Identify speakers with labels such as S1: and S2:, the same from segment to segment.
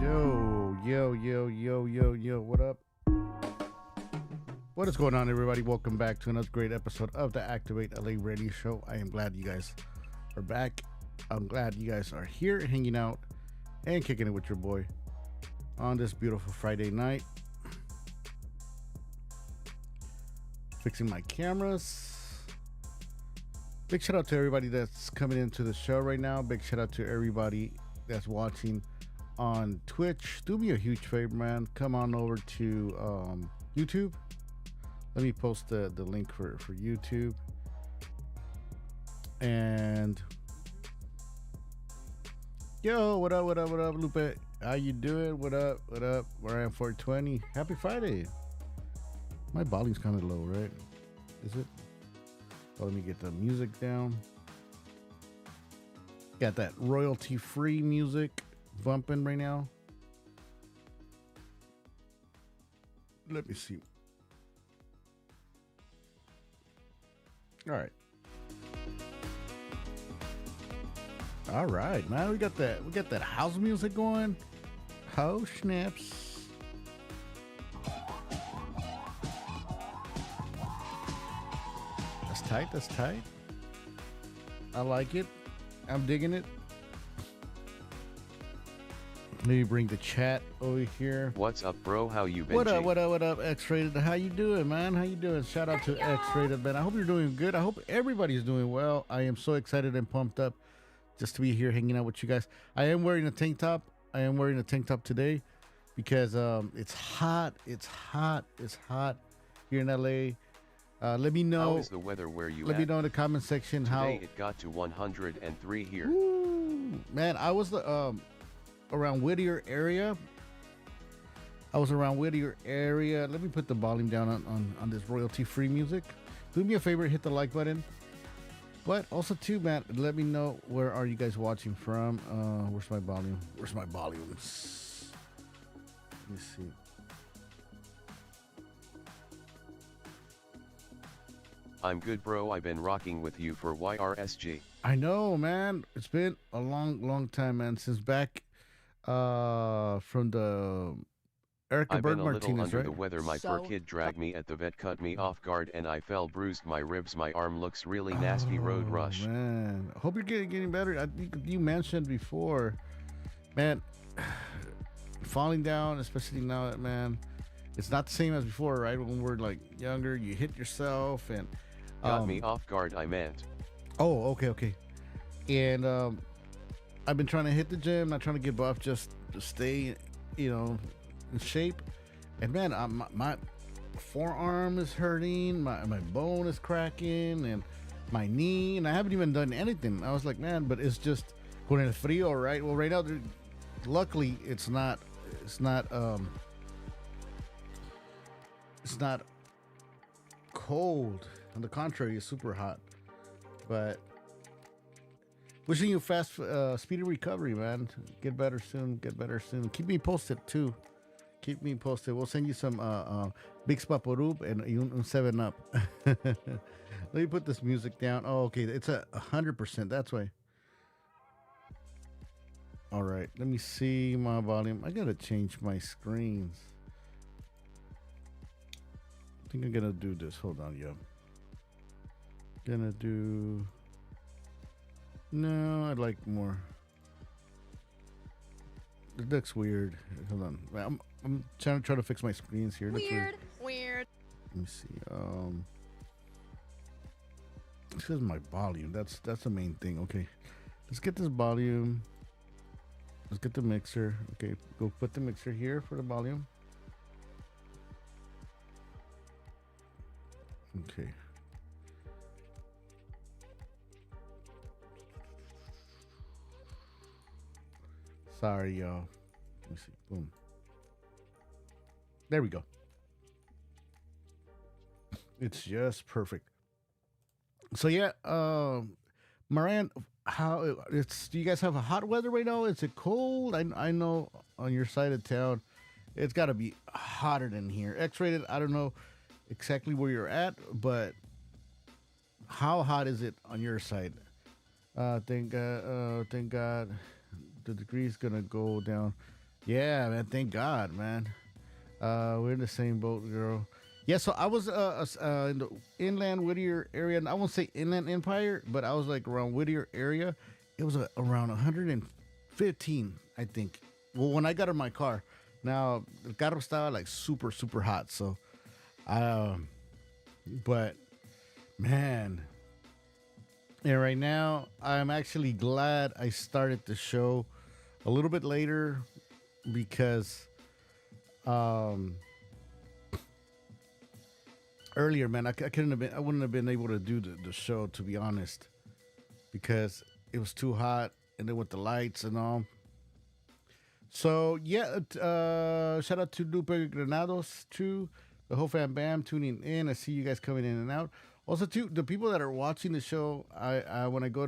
S1: Yo, what up? What is going on, everybody? Welcome back to another great episode of the Activate LA Radio Show. I am glad you guys are back. I'm glad you guys are here hanging out and kicking it with your boy on this beautiful Friday night. Fixing my cameras. Big shout out to everybody that's coming into the show right now. Big shout out to everybody that's watching on Twitch. Do me a huge favor, man. Come on over to YouTube. Let me post the link for YouTube. And yo, what up, Lupe? How you doing? What up? Where I am 420. Happy Friday. My volume's kind of low, right? Is it? Oh, let me get the music down. Got that royalty-free music bumping right now. Let me see. All right, man. We got that house music going. Oh, snaps. That's tight. I like it. I'm digging it. Let me bring the chat over here.
S2: What's up, bro? How you been?
S1: What up, X-Rated? How you doing, man? How you doing? Shout out to X-Rated, man. I hope you're doing good. I hope everybody's doing well. I am so excited and pumped up just to be here hanging out with you guys. I am wearing a tank top. Today because it's hot. It's hot here in LA. Let me know.
S2: How is the weather where you
S1: Let
S2: at?
S1: me know in the comment section.
S2: Today
S1: how
S2: it got to 103 here.
S1: Woo, man, I was around Whittier area. Let me put the volume down on this royalty-free music. Do me a favor, hit the like button. But also too, man, let me know where are you guys watching from. Where's my volume? Where's my volumes? Let me see.
S2: I'm good, bro. I've been rocking with you for YRSG.
S1: I know, man. It's been a long time, man, since back from the Erica
S2: I've
S1: Bird
S2: been a little
S1: Martinez,
S2: under
S1: right?
S2: the weather. My fur kid dragged me at the vet, cut me off guard, and I fell, bruised my ribs. My arm looks really nasty. Road rush.
S1: Man, I hope you're getting better. I think you mentioned before, man, falling down, especially now, man, it's not the same as before, right? When we're like younger, you hit yourself and
S2: Got me off guard, I meant.
S1: Oh, okay. And I've been trying to hit the gym, not trying to get buff, just to stay, in shape. And man, my forearm is hurting, my bone is cracking, and my knee, and I haven't even done anything. I was like, man, but it's just con el frío, right? Well, right now, luckily, it's not cold. On the contrary, it's super hot. But wishing you fast, speedy recovery, man. Get better soon. Keep me posted too. We'll send you some Big Spaporub and un 7-Up. Let me put this music down. Oh, okay. It's 100%. That's why. All right. Let me see my volume. I gotta change my screens. I think I'm gonna do this. Hold on, yo. No, I'd like more. It looks weird. Hold on. I'm trying to fix my screens here.
S3: Weird.
S1: Let me see. This is my volume. That's the main thing. Okay. Let's get this volume. Let's get the mixer. Okay, go put the mixer here for the volume. Okay. Sorry, y'all. Let me see. Boom. There we go. It's just perfect. So yeah, Moran, do you guys have a hot weather right now? Is it cold? I know on your side of town, it's got to be hotter than here. X-rated, I don't know exactly where you're at, but how hot is it on your side? Thank God. The degree is gonna go down. Yeah, man. Thank God, man. We're in the same boat, girl. Yeah, so I was in the inland Whittier area, and I won't say inland Empire, but I was like around Whittier area. It was around 115, I think. Well, when I got in my car, now the carro estaba like super super hot. So, um, but man, and right now I'm actually glad I started the show a little bit later because um earlier, man, I couldn't have been, I wouldn't have been able to do the show, to be honest, because it was too hot, and then with the lights and all. So yeah, shout out to Lupe Granados too, the whole fam bam tuning in. I see you guys coming in and out. Also, too, the people that are watching the show, I when I go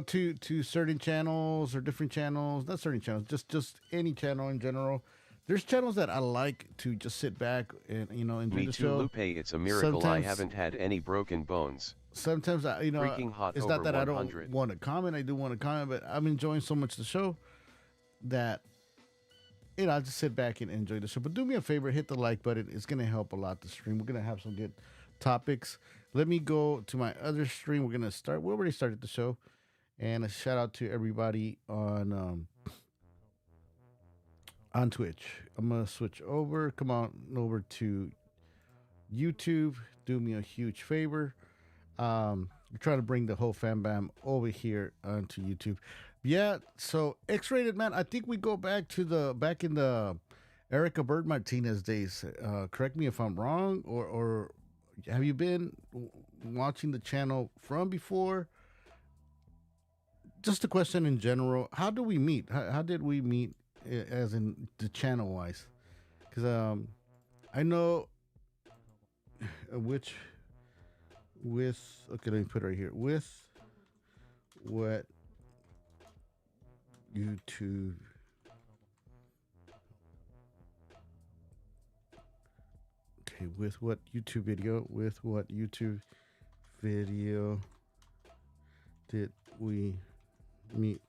S1: to certain channels or different channels, not certain channels, just any channel in general. There's channels that I like to just sit back and enjoy
S2: Me
S1: the
S2: too,
S1: show.
S2: Lupe. It's a miracle I haven't had any broken bones.
S1: Sometimes
S2: Freaking hot
S1: it's
S2: over
S1: not that I
S2: 100.
S1: don't want to comment. I do want to comment, but I'm enjoying so much the show that I just sit back and enjoy the show. But do me a favor, hit the like button. It's gonna help a lot the stream. We're gonna have some good topics. Let me go to my other stream. We're gonna start. We already started the show, and a shout out to everybody on Twitch. I'm gonna switch over. Come on over to YouTube. Do me a huge favor. We're trying to bring the whole fam bam over here onto YouTube. Yeah, so X-rated, man. I think we go back to back in the Erica Bird Martinez days. Correct me if I'm wrong, or have you been watching the channel from before? Just a question in general. How do we meet? How did we meet, as in the channel wise? Because I know which with okay, let me put it right here. With what YouTube with what YouTube video did we meet?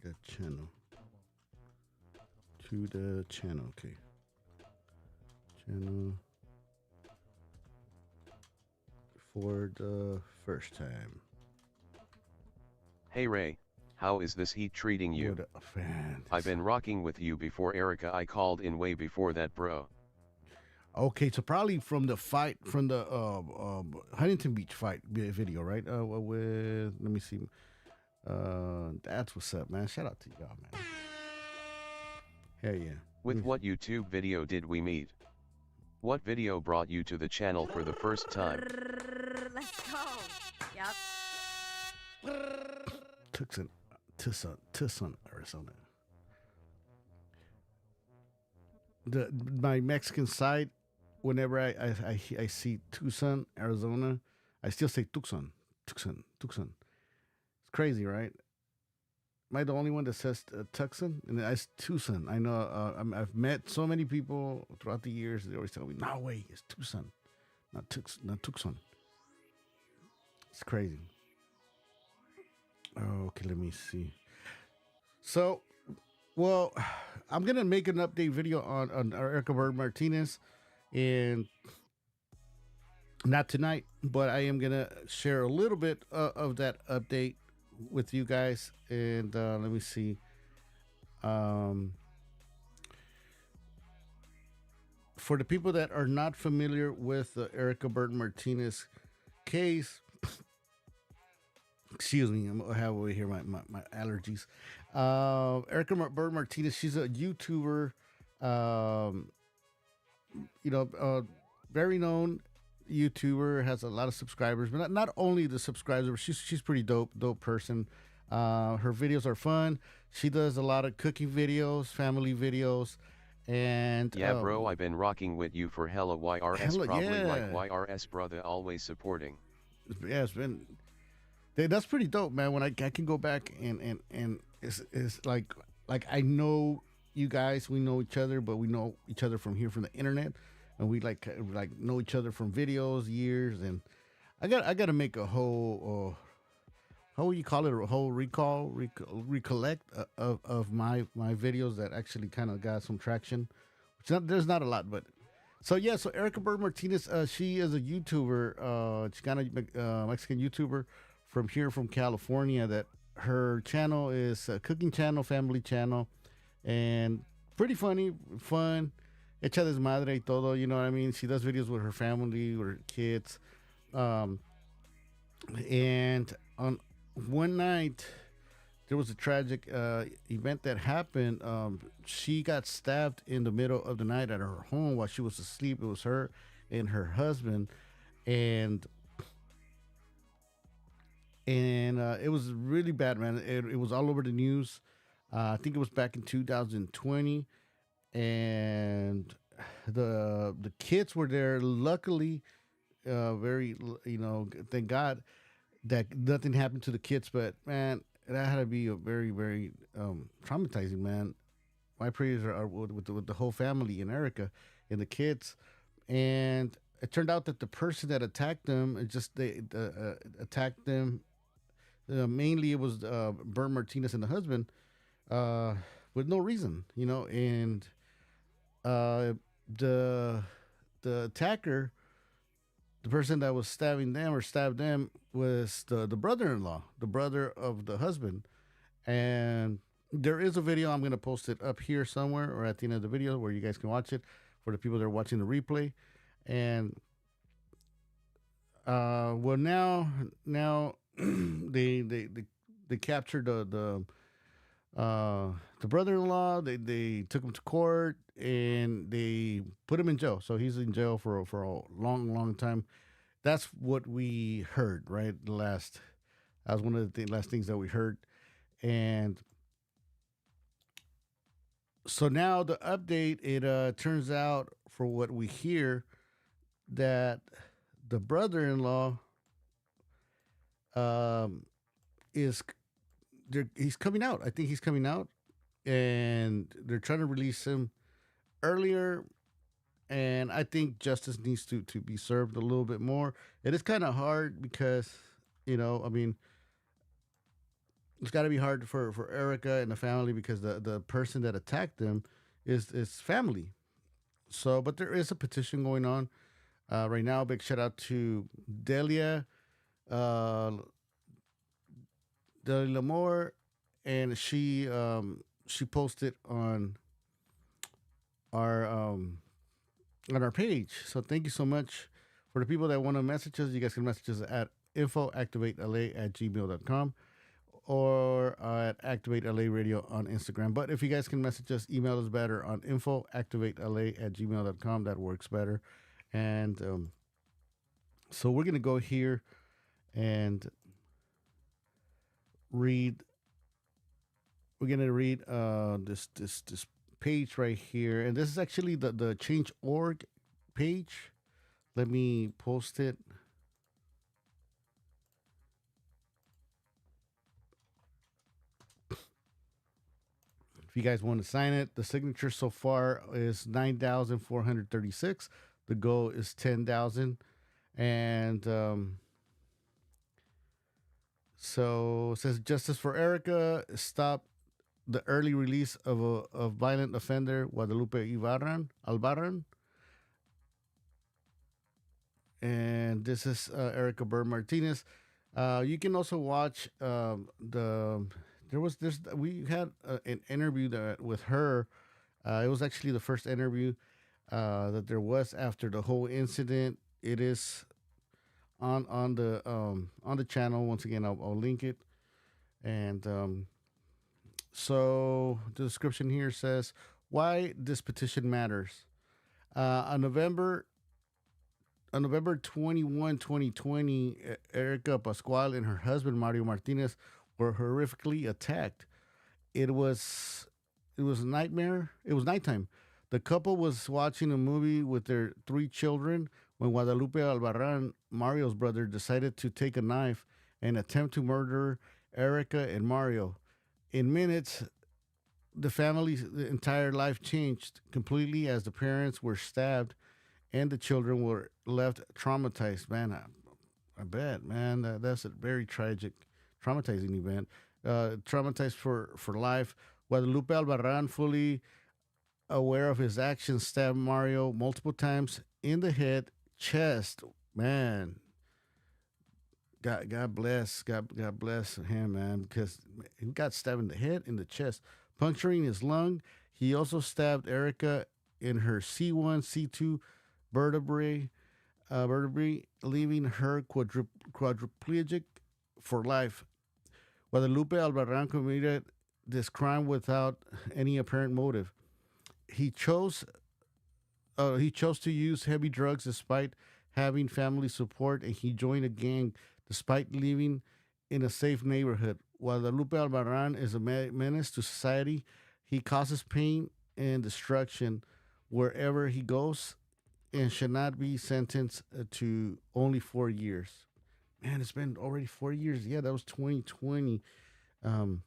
S1: The channel. To the channel, okay. Channel for the first time.
S2: Hey Ray, how is this heat treating you?
S1: What a fan.
S2: I've been rocking with you before Erica. I called in way before that, bro.
S1: Okay, so probably from the fight, from the Huntington Beach fight video, right? With, let me see. That's what's up, man. Shout out to y'all, man. Hell yeah.
S2: With what YouTube video did we meet? What video brought you to the channel for the first time?
S3: Let's go. Yep.
S1: Tucson, Arizona. My Mexican side, whenever I see Tucson, Arizona, I still say Tucson. It's crazy, right? Am I the only one that says Tucson? And it's Tucson. I know. I've met so many people throughout the years. They always tell me, "No way, it's Tucson, not Tucson." It's crazy. Okay, let me see. So, well, I'm gonna make an update video on Erica Bird Martinez, and not tonight, but I am gonna share a little bit of that update with you guys. And let me see. For the people that are not familiar with the Erica Bird Martinez case, excuse me, I have over here my allergies. Erica Bird Martinez, she's a YouTuber, very known YouTuber, has a lot of subscribers, but not only the subscribers, but she's pretty dope person. Her videos are fun. She does a lot of cooking videos, family videos, and
S2: yeah, bro, I've been rocking with you for hella YRS, probably
S1: yeah.
S2: like YRS brother, always supporting.
S1: Yeah, it's been that's pretty dope, man. When I can go back and it's like like I know you guys, we know each other, but we know each other from here from the internet, and we like know each other from videos, years, and I got to make a whole how would you call it, a whole recollect of my videos that actually kind of got some traction. There's not a lot, but so yeah, so Erica Bird Martinez, she is a YouTuber, Chicana Mexican YouTuber from here from California. That her channel is a cooking channel, family channel, and pretty funny, fun. Echa desmadre y todo, you know what I mean? She does videos with her family, with her kids. Um, and on one night, there was a tragic event that happened. She got stabbed in the middle of the night at her home while she was asleep. It was her and her husband, and it was really bad, man. It was all over the news. I think it was back in 2020, and the kids were there. Luckily, very thank God that nothing happened to the kids. But man, that had to be a very very traumatizing, man. My prayers are with the whole family and Erica and the kids. And it turned out that the person that attacked them, they attacked them. Mainly, it was Bert Martinez and the husband, with no reason, and uh, the the attacker, the person that was stabbing them or stabbed them, was the brother-in-law, the brother of the husband. And there is a video. I'm gonna post it up here somewhere or at the end of the video where you guys can watch it for the people that are watching the replay. And well, now they captured the brother-in-law. They took him to court and they put him in jail. So he's in jail for a long time. That's what we heard, right? That was one of the last things that we heard. And so now the update, it turns out, for what we hear, that the brother-in-law um, is he's coming out. I think he's coming out, and they're trying to release him earlier. And I think justice needs to be served a little bit more. It is kind of hard because, I mean, it's got to be hard for Erica and the family because the person that attacked them is family. So, but there is a petition going on right now. Big shout out to Delia, uh, Delia Lamore, and she posted our um, on our page. So thank you so much. For the people that want to message us, you guys can message us at infoactivatela@gmail.com or at Activate LA Radio on Instagram. But if you guys can message us, email us better on infoactivatela@gmail.com. That works better. And so we're going to go here and read. We're going to read this page right here. And this is actually the Change.org page. Let me post it. If you guys want to sign it, the signature so far is 9,436. The goal is 10,000. And so it says, justice for Erica. Stop the early release of a violent offender, Guadalupe Albarran. And this is Erica Bird Martinez. You can also watch we had an interview with her. It was actually the first interview that there was after the whole incident. It is on the channel. Once again, I'll link it. And so the description here says why this petition matters. On November 21, 2020, Erica Pascual and her husband Mario Martinez were horrifically attacked. It was a nightmare. It was nighttime. The couple was watching a movie with their 3 children when Guadalupe Albarran, Mario's brother, decided to take a knife and attempt to murder Erica and Mario. In minutes, the family's entire life changed completely as the parents were stabbed and the children were left traumatized. Man, I bet, man, that's a very tragic, traumatizing event. Traumatized for life. Guadalupe Albarran, fully aware of his actions, stabbed Mario multiple times in the head, chest. Man, God bless him, man, because he got stabbed in the head, in the chest, puncturing his lung. He also stabbed Erica in her C1, C2 vertebrae, leaving her quadriplegic for life. Guadalupe Albarran committed this crime without any apparent motive. He chose he chose to use heavy drugs despite having family support, and he joined a gang despite living in a safe neighborhood. Guadalupe Albarran is a menace to society. He causes pain and destruction wherever he goes and should not be sentenced to only 4 years. Man, it's been already 4 years. Yeah, that was 2020. Um,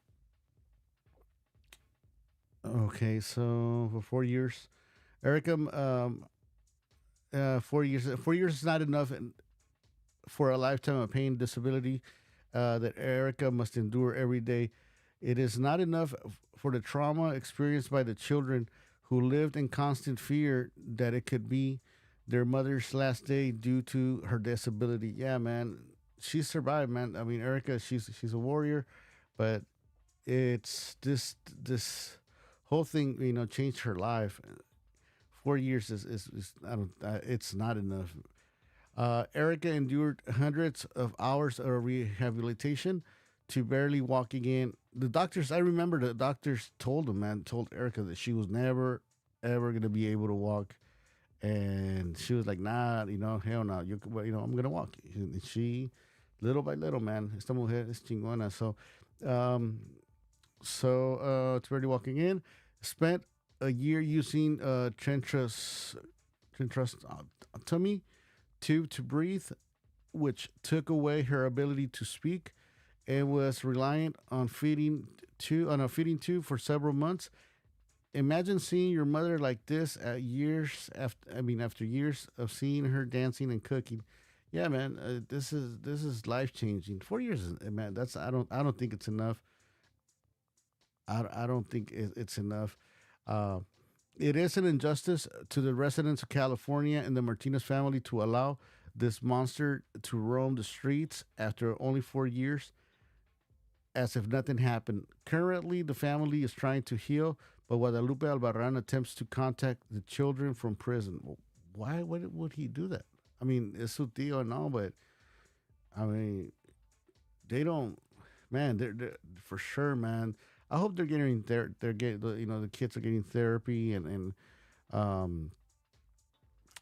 S1: okay, so for 4 years, Erica, 4 years. 4 years is not enough for a lifetime of pain, disability that Erica must endure every day. It is not enough for the trauma experienced by the children who lived in constant fear that it could be their mother's last day due to her disability. Yeah, man, she survived, man. I mean, Erica, she's a warrior, but it's this whole thing, changed her life. 4 years is I don't it's not enough. Erica endured hundreds of hours of rehabilitation to barely walk again. The doctors, I remember the doctors told Erica that she was never ever gonna be able to walk, and she was like, "Nah, hell no, I'm gonna walk." And she, little by little, man, esta mujer es chingona. Um, it's barely walking in. Spent a year using tracheostomy tube to breathe, which took away her ability to speak, and was reliant on a feeding tube for several months. Imagine seeing your mother like this after years of seeing her dancing and cooking. Yeah, man, this is life changing. 4 years, man. I don't think it's enough. I don't think it's enough. Uh, it is an injustice to the residents of California and the Martinez family to allow this monster to roam the streets after only 4 years, as if nothing happened. Currently, the family is trying to heal, but Guadalupe Albarran attempts to contact the children from prison. Well, why would he do that? I mean, it's su tío and all, but I mean, they don't. Man, they're for sure, man. I hope they're getting they're getting the kids are getting therapy, and um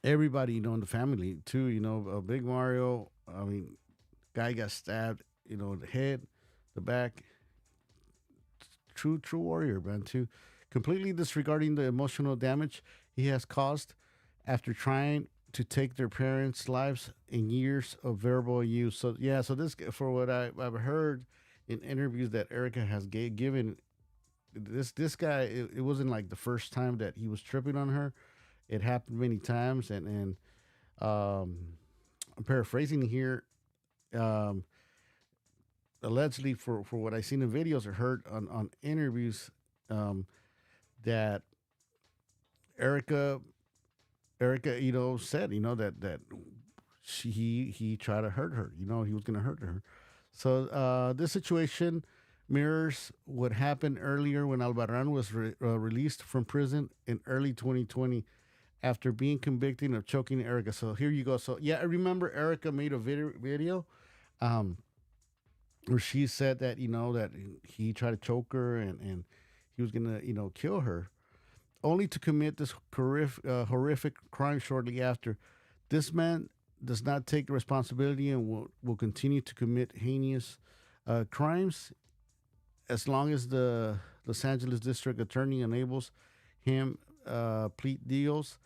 S1: everybody in the family too. Big Mario. I mean, guy got stabbed. The head, the back. True warrior, man. Too, completely disregarding the emotional damage he has caused after trying to take their parents' lives in years of verbal abuse. So yeah, so this, for what I've heard in interviews that Erica has given, this guy, it wasn't like the first time that he was tripping on her. It happened many times, and um, I'm paraphrasing here. Um, Allegedly, for what I seen in videos or heard on interviews, that Erica Erica, said, that he tried to hurt her. He was going to hurt her. So this situation mirrors what happened earlier when Albarran was released from prison in early 2020 after being convicted of choking Erica. So here you go. So yeah, I remember Erica made a video, um, where she said that that he tried to choke her, and he was gonna kill her, only to commit this horrific crime shortly after. This man does not take responsibility and will continue to commit heinous crimes as long as the Los Angeles District Attorney enables him plead deals.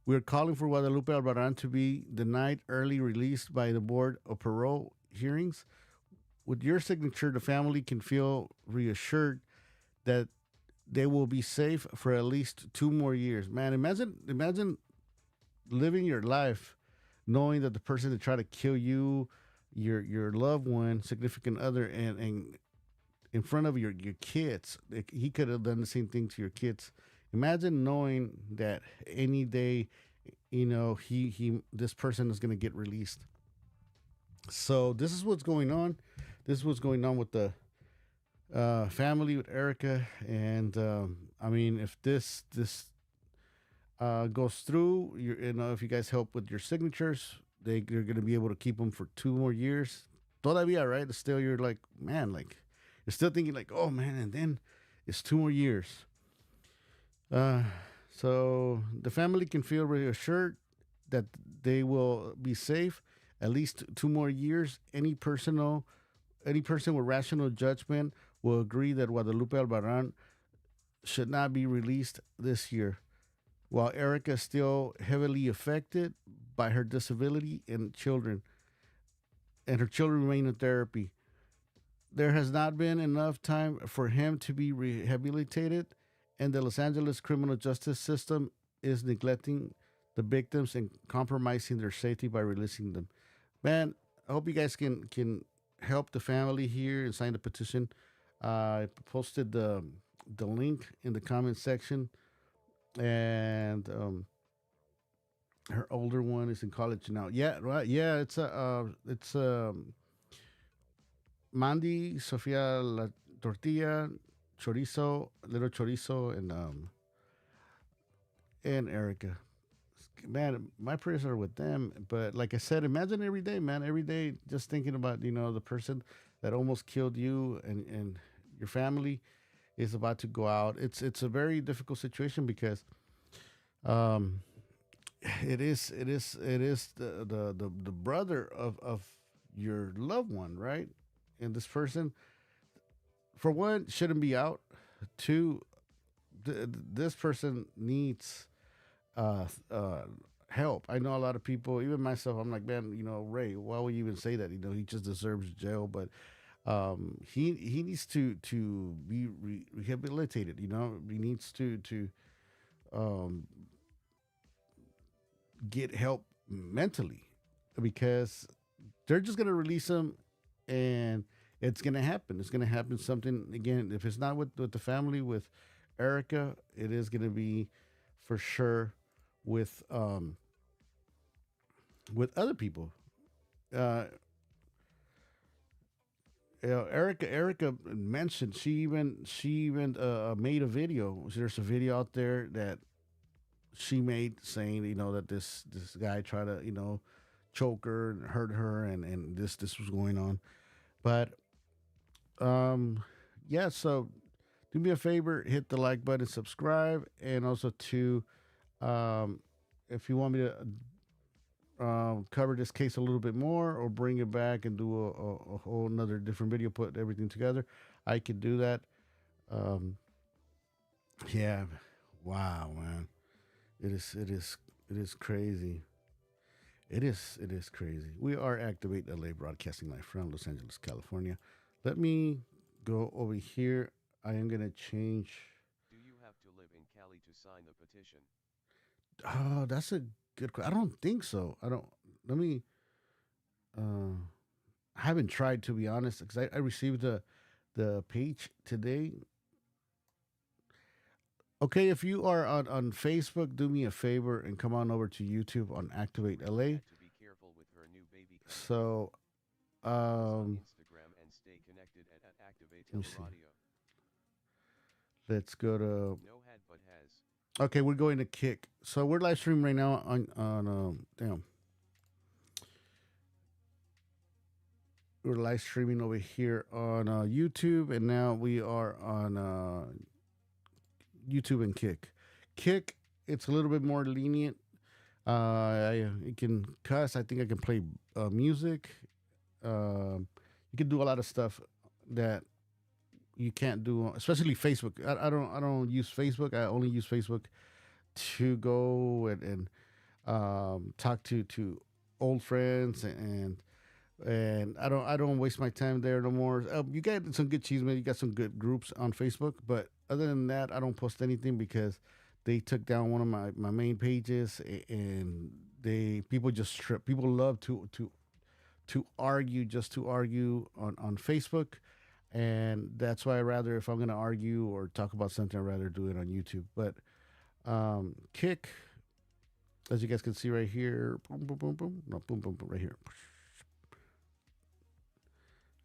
S1: We're calling for Guadalupe Albarran to be denied early release by the Board of Parole hearings. With your signature, the family can feel reassured that they will be safe for at least 2 more years. Man, imagine living your life knowing that the person that tried to kill you, your loved one, significant other, and in front of your kids, like, he could have done the same thing to your kids. Imagine knowing that any day, he this person is going to get released. So this is what's going on. This is what's going on with the family with Erica, and I mean, if this goes through, if you guys help with your signatures, they're going to be able to keep them for 2 more years. Todavía, right? It's still, you're like, man, like, you're still thinking like, oh man, and then it's 2 more years. Uh, so the family can feel reassured that they will be safe at least 2 more years. Any person with rational judgment will agree that Guadalupe Albarran should not be released this year. While Erica is still heavily affected by her disability and her children remain in therapy, there has not been enough time for him to be rehabilitated, and the Los Angeles criminal justice system is neglecting the victims and compromising their safety by releasing them. Man, I hope you guys can help the family here and sign the petition. I posted the link in the comment section, and her older one is in college now. Yeah, right. Yeah, it's Mandy, Sofia La Tortilla, Chorizo, Little Chorizo, and Erica. Man, my prayers are with them. But like I said, imagine every day, man. Every day, just thinking about the person that almost killed you and your family is about to go out. It's a very difficult situation because um, it is the brother of your loved one, right? And this person, for one, shouldn't be out. Two, this person needs uh, uh, help. I know a lot of people, even myself. I'm like, man, Ray, why would you even say that? He just deserves jail, but he needs to be rehabilitated. He needs to um, get help mentally because they're just gonna release him, and it's gonna happen. It's gonna happen something again. If it's not with the family with Erica, it is gonna be for sure with other people. Uh, Erica mentioned she even made a video. There's a video out there that she made saying that this guy tried to choke her and hurt her, and this was going on. But yeah, so do me a favor, hit the like button, subscribe, and also to if you want me to cover this case a little bit more or bring it back and do a whole another different video, put everything together, I could do that. Um, yeah, wow, man, it is crazy. It is crazy. We are Activate LA, broadcasting live from Los Angeles, California. Let me go over here. I am gonna change.
S2: Do you have to live in Cali to sign the petition?
S1: Oh, that's a good question. I don't think so. I don't. Let me. Uh, I haven't tried, to be honest, because I received the page today. Okay, if you are on Facebook, do me a favor and come on over to YouTube on Activate LA.
S2: Had to be careful with her new baby coming.
S1: So,
S2: Follow us on
S1: um,
S2: Instagram and stay connected at Activate
S1: let me see.
S2: Radio.
S1: Let's go to.
S2: No had but has.
S1: Okay, we're going to Kick. So we're live streaming right now on damn. We're live streaming over here on YouTube, and now we are on YouTube and Kick. Kick, it's a little bit more lenient. You can cuss. I think I can play music. You can do a lot of stuff that you can't do, especially Facebook. I don't use Facebook. I only use Facebook to go and talk to old friends and and I don't waste my time there no more. You got some good cheese, man. You got some good groups on Facebook, but other than that, I don't post anything because they took down one of my main pages, and they people just trip. People love to argue, just to argue on Facebook, and that's why I rather, if I'm gonna argue or talk about something, I'd rather do it on YouTube. But Kick, as you guys can see right here, boom boom boom boom, no boom boom boom right here.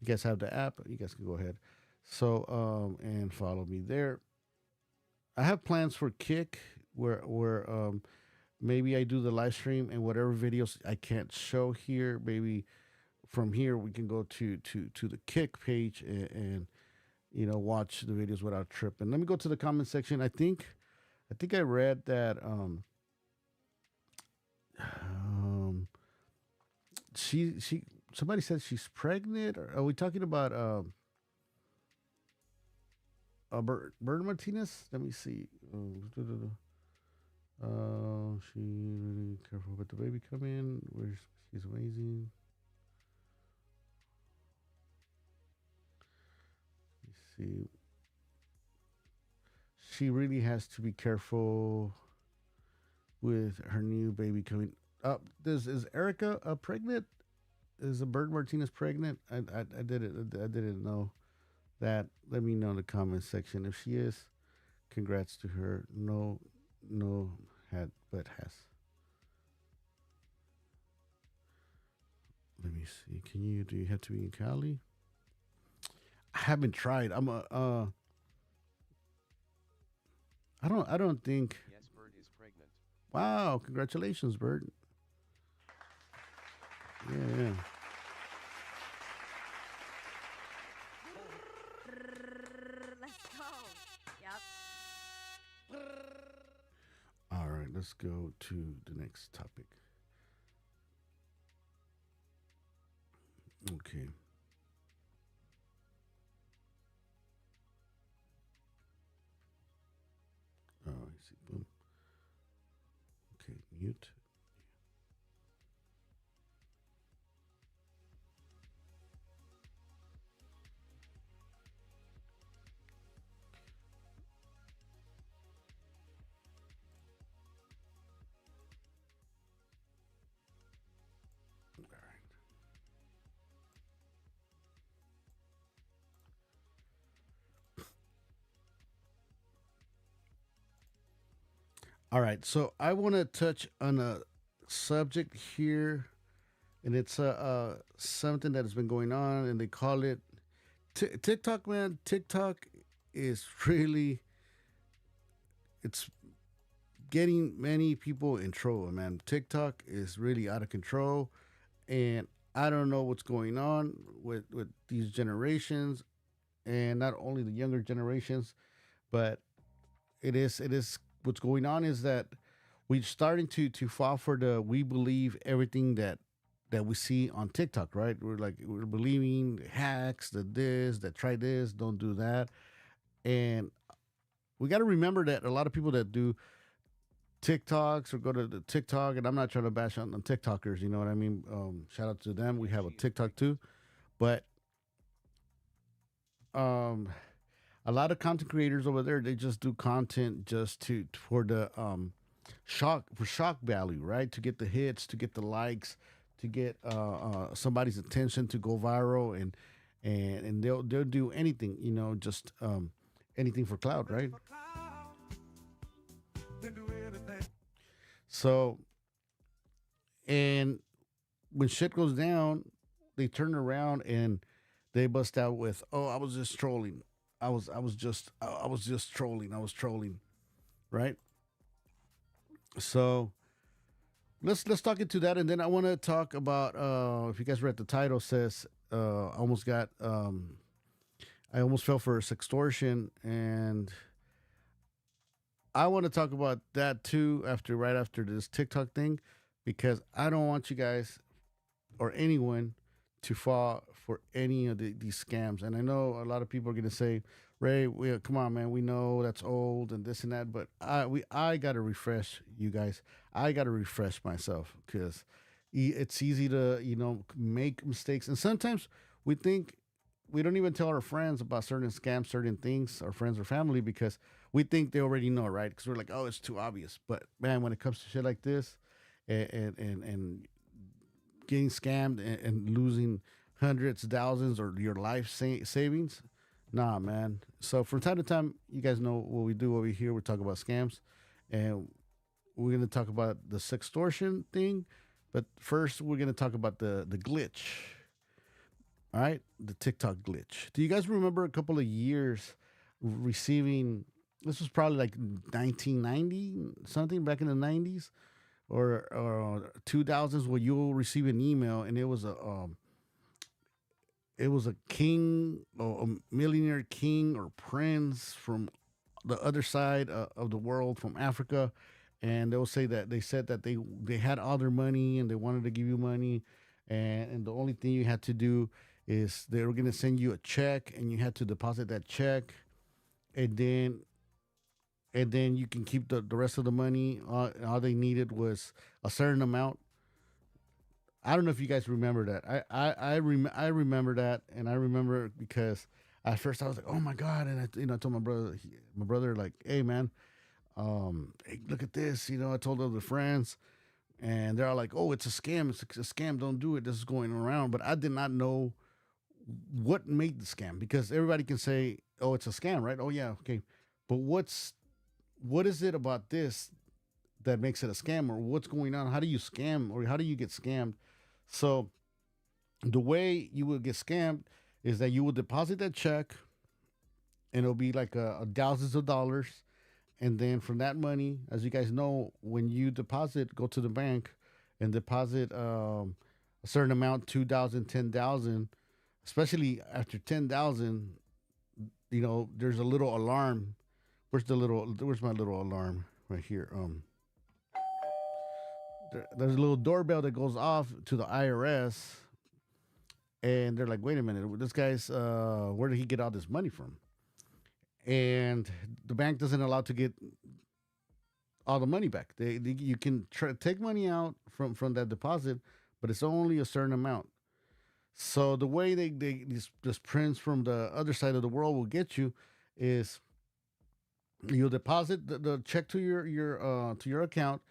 S1: You guys have the app. You guys can go ahead. So and follow me there. I have plans for Kick where maybe I do the live stream and whatever videos I can't show here. Maybe from here we can go to the Kick page and watch the videos without tripping. Let me go to the comment section. I think I read that um she somebody said she's pregnant. Or are we talking about Bird Martinez? Let me see. She really careful with the baby coming. Where's she's amazing. Let's see. She really has to be careful with her new baby coming up. Is Erica pregnant? Is a Bird Martinez pregnant? I didn't know that. Let me know in the comment section if she is. Congrats to her. No had but has. Let me see. Do you have to be in Cali? I haven't tried. I don't think.
S2: Yes, Bird is pregnant.
S1: Wow, congratulations, Bird. Yeah.
S3: Let's go. Yep.
S1: All right, let's go to the next topic. Okay. Oh, I see. Boom. Okay, mute. All right. All right. So I want to touch on a subject here, and it's something that has been going on, and they call it TikTok. Man, TikTok is really it's getting many people in trouble. Man, TikTok is really out of control, and I don't know what's going on with these generations, and not only the younger generations, but it is what's going on is that we're starting to fall for the we believe everything that we see on TikTok, right? We're believing hacks, that this, that try this, don't do that. And we got to remember that a lot of people that do TikToks or go to the TikTok, and I'm not trying to bash on TikTokers, you know what I mean? Shout out to them. We have a TikTok too. But um a lot of content creators over there, they just do content just to for the shock value, right? To get the hits, to get the likes, to get somebody's attention, to go viral, and they'll do anything, just anything for cloud, right? So, and when shit goes down, they turn around and they bust out with, "Oh, I was just trolling. I was just trolling. I was trolling." Right? So, let's talk into that, and then I want to talk about if you guys read the title, says I almost fell for sextortion, and I want to talk about that too right after this TikTok thing, because I don't want you guys or anyone to fall for any of these scams. And I know a lot of people are gonna say, "Ray, come on, man, we know that's old and this and that," but I gotta refresh you guys. I gotta refresh myself because It's easy to, make mistakes. And sometimes we think we don't even tell our friends about certain scams, certain things, our friends or family, because we think they already know, right? Because we're like, oh, it's too obvious. But man, when it comes to shit like this, and getting scammed and losing hundreds, thousands, or your life savings, nah, man. So from time to time, you guys know what we do over here. We talk about scams, and we're gonna talk about the sextortion thing. But first, we're gonna talk about the glitch. All right, the TikTok glitch. Do you guys remember a couple of years receiving? This was probably like 1990 something, back in the 90s or 2000s, where you'll receive an email and it was a king or a millionaire king or prince from the other side of the world, from Africa, and they'll say that they said that they had all their money and they wanted to give you money, and the only thing you had to do is they were going to send you a check and you had to deposit that check, and then you can keep the rest of the money. All they needed was a certain amount. I don't know if you guys remember that. I remember that, and I remember because at first I was like, oh my god, and I told my brother like, hey man, hey, look at this. I told other friends, and they're all like, oh, it's a scam. It's a scam. Don't do it. This is going around. But I did not know what made the scam, because everybody can say, oh, it's a scam, right? Oh yeah, okay. But what is it about this that makes it a scam, or what's going on? How do you scam, or how do you get scammed? So the way you will get scammed is that you will deposit that check, and it'll be like thousands of dollars. And then from that money, as you guys know, when you deposit, go to the bank and deposit a certain amount, 2,000, 10,000, especially after 10,000, there's a little alarm. Where's my little alarm? Right here. There's a little doorbell that goes off to the IRS, and they're like, wait a minute, this guy's, where did he get all this money from? And the bank doesn't allow to get all the money back. You can take money out from that deposit, but it's only a certain amount. So the way this prince from the other side of the world will get you is you'll deposit the check to your account,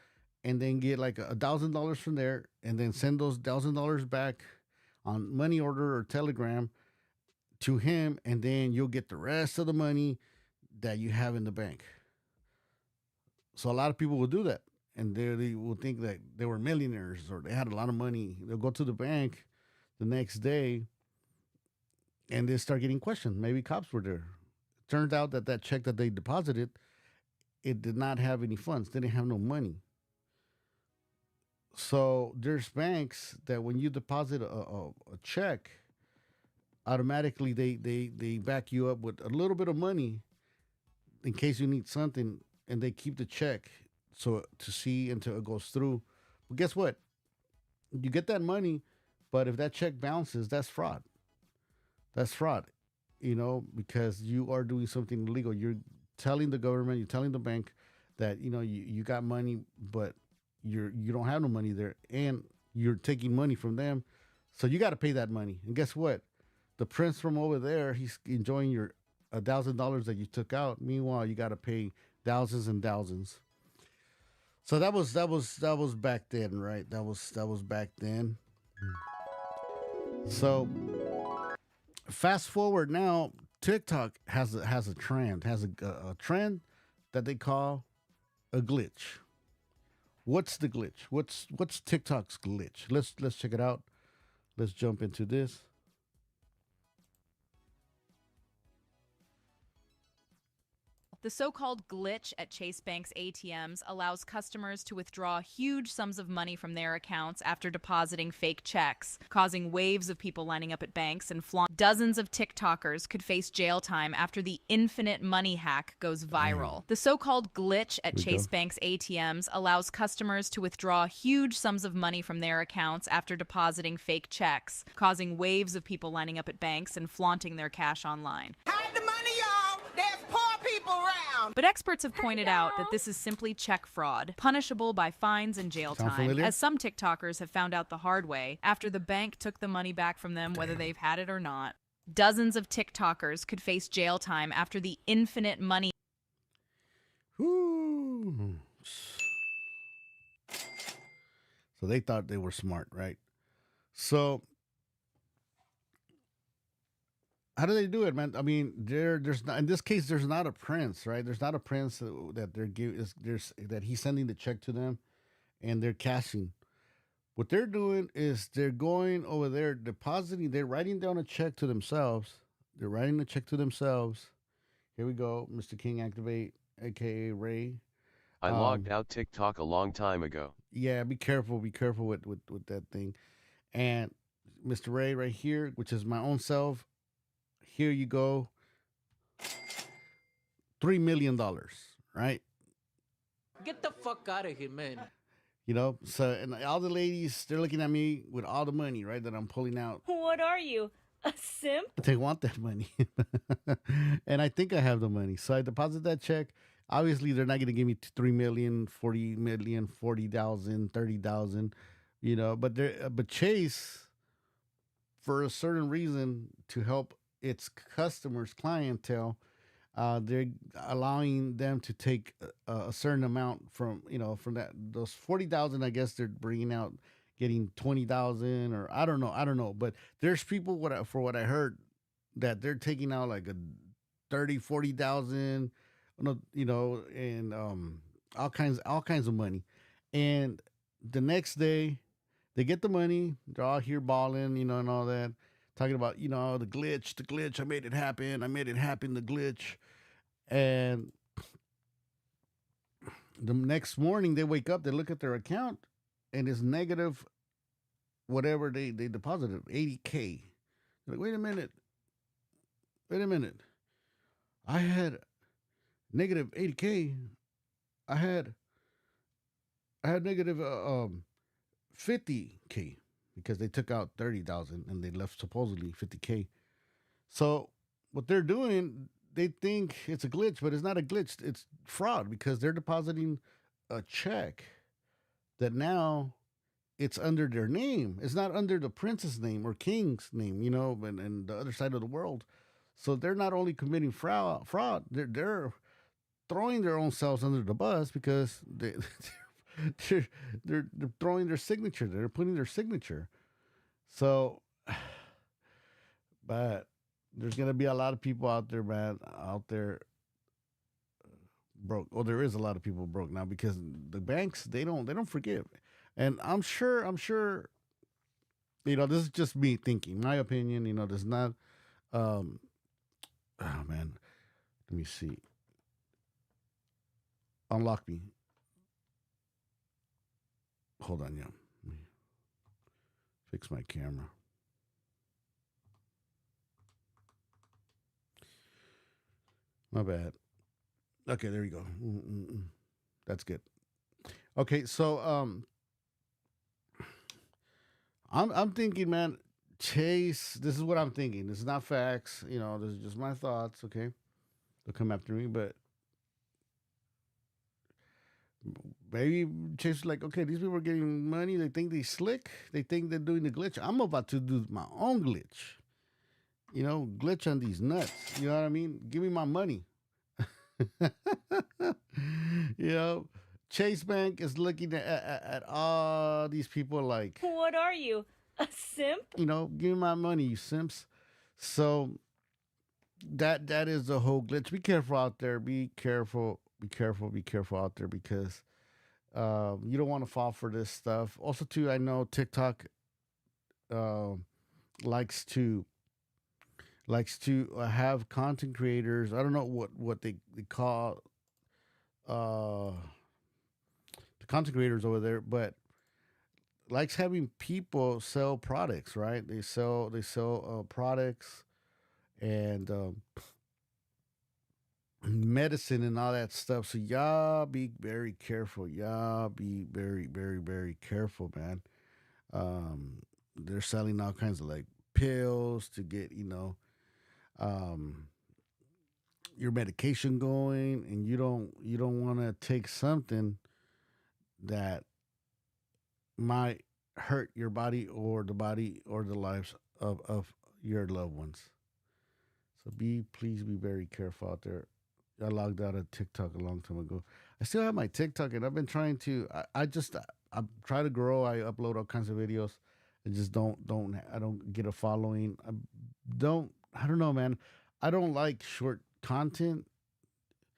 S1: and then get like $1,000 from there, and then send those $1,000 back on money order or telegram to him, and then you'll get the rest of the money that you have in the bank. So a lot of people will do that, and they will think that they were millionaires or they had a lot of money. They'll go to the bank the next day, and they start getting questioned. Maybe cops were there. Turns out that check that they deposited, it did not have any funds. They didn't have no money. So there's banks that when you deposit a check, automatically they back you up with a little bit of money in case you need something, and they keep the check so to see until it goes through. But guess what? You get that money, but if that check bounces, that's fraud. That's fraud, because you are doing something illegal. You're telling the government, you're telling the bank that you got money, but you don't have no money there, and you're taking money from them, so you got to pay that money. And guess what? The prince from over there, he's enjoying your $1,000 that you took out. Meanwhile, you got to pay thousands and thousands. So that was back then, right? That was back then. So fast forward now, TikTok has a trend, a trend that they call a glitch. What's the glitch? What's TikTok's glitch? Let's check it out. Let's jump into this.
S4: The so-called glitch at Chase Bank's ATMs allows customers to withdraw huge sums of money from their accounts after depositing fake checks, causing waves of people lining up at banks and flaunt. Dozens of TikTokers could face jail time after the infinite money hack goes viral. The so-called glitch at Chase Bank's ATMs allows customers to withdraw huge sums of money from their accounts after depositing fake checks, causing waves of people lining up at banks and flaunting their cash online.
S5: Hide the money, y'all. There's poor people
S4: But experts have pointed out that this is simply check fraud, punishable by fines and jail
S1: Sound
S4: time,
S1: familiar?
S4: as some TikTokers have found out the hard way after the bank took the money back from them, whether they've had it or not. Dozens of TikTokers could face jail time after the infinite money.
S1: Whoo. So they thought they were smart, right? So how do they do it, man? I mean, there's not, in this case, there's not a prince, right? There's not a prince that they're giving. There's that he's sending the check to them, and they're cashing. What they're doing is they're going over there, depositing. They're writing down a check to themselves. They're writing a check to themselves. Here we go, Mr. King Activate, aka Ray.
S2: I logged out TikTok a long time ago.
S1: Yeah, be careful. Be careful with that thing. And Mr. Ray right here, which is my own self. Here you go. $3 million, right?
S5: Get the fuck out of here, man.
S1: You know, so, and all the ladies, they're looking at me with all the money, right, that I'm pulling out.
S3: What are you? A simp?
S1: They want that money. And I think I have the money. So I deposit that check. Obviously, they're not going to give me 3 million, 40 million, 40,000, 30,000, you know, but Chase, for a certain reason, to help its customers, clientele, they're allowing them to take a certain amount from, you know, from those 40,000. I guess they're bringing out, getting 20,000, or I don't know. But there's people, for what I heard, that they're taking out like a 30, 40,000, you know, and all kinds of money. And the next day, they get the money. They're all here balling, you know, and all that, talking about, you know, the glitch. I made it happen. The glitch. And the next morning, they wake up, they look at their account, and it's negative whatever they deposited, 80K. They're like, wait a minute. I had negative 80K. I had negative 50K because they took out 30,000 and they left supposedly 50K. So what they're doing, they think it's a glitch, but it's not a glitch. It's fraud because they're depositing a check that now it's under their name. It's not under the prince's name or king's name, you know, and the other side of the world. So they're not only committing fraud, they're throwing their own selves under the bus because they're throwing their signature. They're putting their signature. So, but there's gonna be a lot of people out there, man, broke. Well, there is a lot of people broke now because the banks they don't forgive. And I'm sure, you know, this is just me thinking, my opinion, you know, there's not, oh man, let me see. Unlock me. Hold on, yeah. Let me fix my camera. My bad. Okay, there you go. That's good. Okay, so I'm thinking, man, Chase, this is what I'm thinking. This is not facts, you know, this is just my thoughts, okay? They'll come after me, but maybe Chase is like, okay, these people are getting money. They think they slick. They think they're doing the glitch. I'm about to do my own glitch. You know, glitch on these nuts. You know what I mean? Give me my money. You know, Chase Bank is looking at all these people like,
S3: What are you? A simp?
S1: you know, give me my money, you simps. So that is the whole glitch. Be careful out there. Be careful out there because you don't want to fall for this stuff. Also, too, I know TikTok likes to have content creators. I don't know what they call the content creators over there, but likes having people sell products, right? They sell products and medicine and all that stuff. So y'all be very careful. Y'all be very, very, very careful, man. They're selling all kinds of like pills to get, you know, your medication going, and you don't want to take something that might hurt your body or the lives of your loved ones. So please be very careful out there. I logged out of TikTok a long time ago. I still have my TikTok, and I've been trying to. I try to grow. I upload all kinds of videos. I just I don't get a following. I don't know, man. I don't like short content.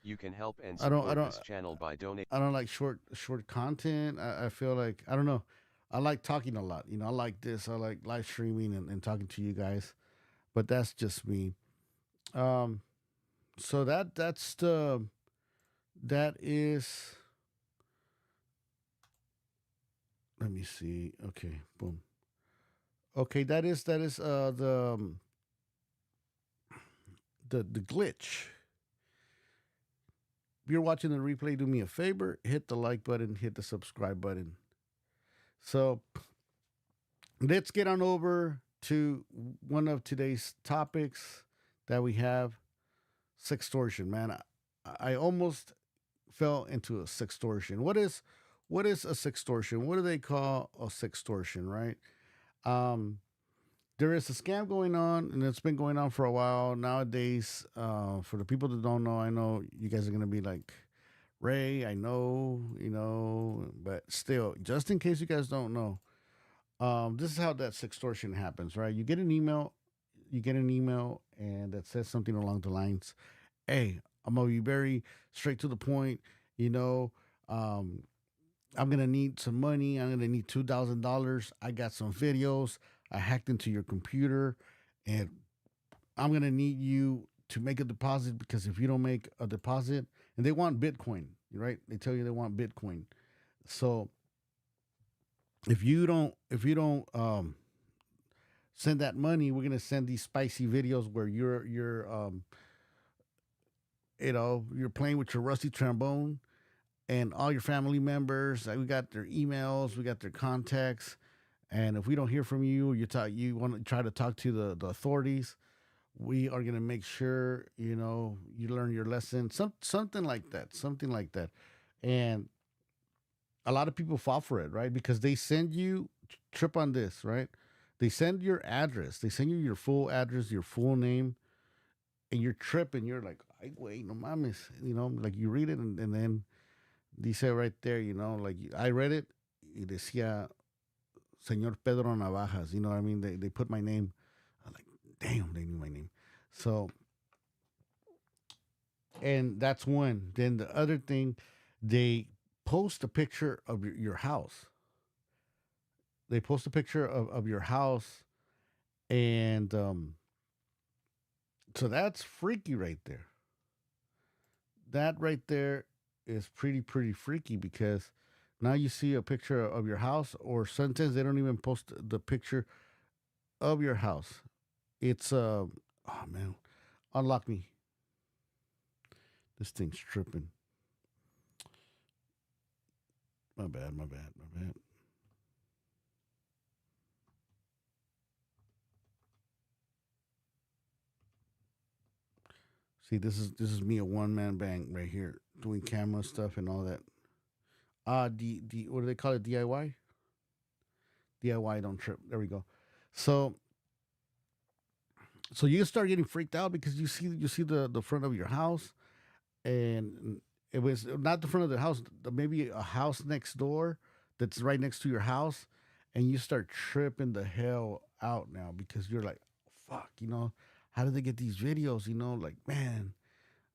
S2: You can help and
S1: I don't
S2: support this channel by donating.
S1: I don't like short content. I feel like I don't know. I like talking a lot. I like this. I like live streaming and talking to you guys. But that's just me. So that is. Let me see. Okay, boom. Okay, that is the glitch. If you're watching the replay, do me a favor, hit the like button, hit the subscribe button. So let's get on over to one of today's topics that we have, sextortion. Man, I almost fell into a sextortion. What is a sextortion? What do they call a sextortion, right? There is a scam going on, and it's been going on for a while nowadays. For the people that don't know, I know you guys are gonna be like, Ray, I know, but still, just in case you guys don't know, this is how that sextortion happens, right? You get an email, and that says something along the lines, "Hey, I'm gonna be very straight to the point, I'm gonna need some money. I'm gonna need $2,000. I got some videos. I hacked into your computer, and I'm gonna need you to make a deposit, because if you don't make a deposit, and they want Bitcoin, right? They tell you they want Bitcoin. So if you don't send that money, we're gonna send these spicy videos where you're playing with your rusty trombone, and all your family members, we got their emails, we got their contacts, and if we don't hear from you, you want to try to talk to the authorities, we are going to make sure you learn your lesson, something like that. And a lot of people fall for it, right? Because they send you, trip on this, right? They send your address, they send you your full address, your full name, and you're tripping. You're like, "Ay, wait, no mames," like you read it, and then dice right there, like I read it, y decía Señor Pedro Navajas, you know what I mean? They put my name. I'm like, damn, they knew my name. So, and that's one. Then the other thing, they post a picture of your house. They post a picture of your house, and so that's freaky right there. That right there is pretty freaky, because now you see a picture of your house, or sometimes they don't even post the picture of your house. It's oh man, unlock me. This thing's tripping. My bad. See, this is me, a one man band right here, doing camera stuff and all that. The what do they call it? DIY. DIY, don't trip. There we go. So you start getting freaked out, because you see the front of your house, and it was not the front of the house, maybe a house next door that's right next to your house, and you start tripping the hell out now, because you're like, fuck, how did they get these videos? Like, man,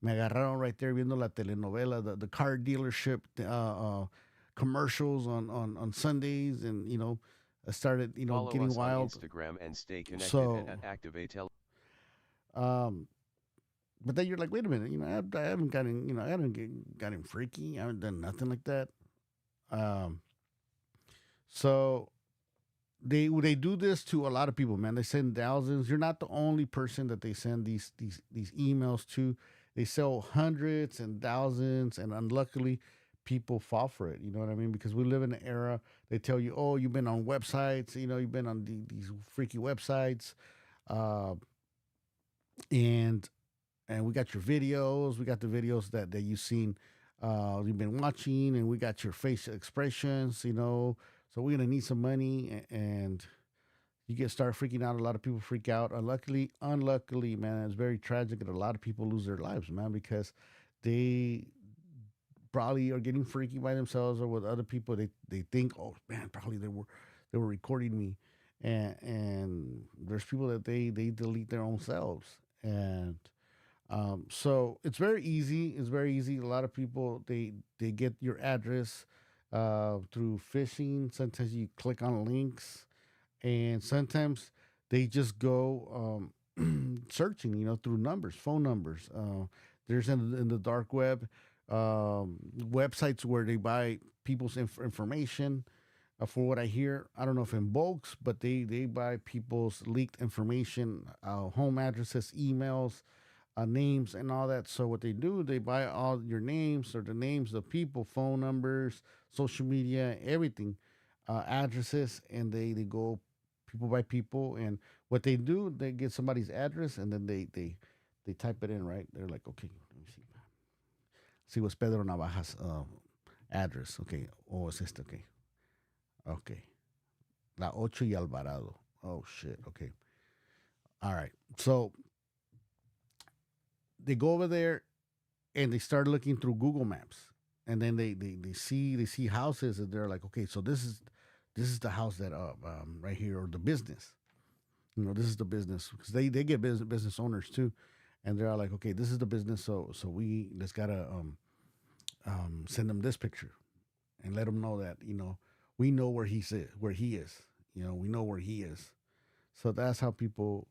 S1: me agarraron right there viendo la telenovela, the car dealership commercials on Sundays, and I started
S2: Follow
S1: getting
S2: us
S1: wild.
S2: on Instagram and stay connected
S1: So,
S2: at ActivateLA.
S1: But then you're like, wait a minute, I haven't gotten, I haven't gotten freaky. I haven't done nothing like that. So they do this to a lot of people, man. They send thousands. You're not the only person that they send these emails to. They sell hundreds and thousands, and unluckily, people fall for it. You know what I mean? Because we live in an era, they tell you, oh, you've been on websites, you've been on these freaky websites, and and we got your videos. We got the videos that you've seen, you've been watching, and we got your facial expressions. So we're gonna need some money, and you get start freaking out. A lot of people freak out. Unluckily, man, it's very tragic that a lot of people lose their lives, man, because they probably are getting freaky by themselves or with other people. They think, oh man, probably they were recording me, and there's people that they delete their own selves, and so it's very easy. It's very easy. A lot of people they get your address through phishing. Sometimes you click on links, and sometimes they just go searching, through numbers, phone numbers. There's in the dark web websites where they buy people's information. For what I hear, I don't know if in bulks, but they buy people's leaked information, home addresses, emails, names, and all that. So what they do, they buy all your names or the names of people, phone numbers, social media, everything, addresses, and they go people by people. And what they do, they get somebody's address, and then they type it in, right? They're like, okay, let me see what's Pedro Navaja's address. Okay, oh, es este, okay. Okay. La Ocho y Alvarado. Oh, shit. Okay. All right. So they go over there and they start looking through Google Maps. And then they see houses, and they're like, okay, so this is the house that right here, or the business. This is the business, because they get business owners too. And they're like, okay, this is the business, so we just gotta send them this picture and let them know that, we know where he is. We know where he is. So that's how people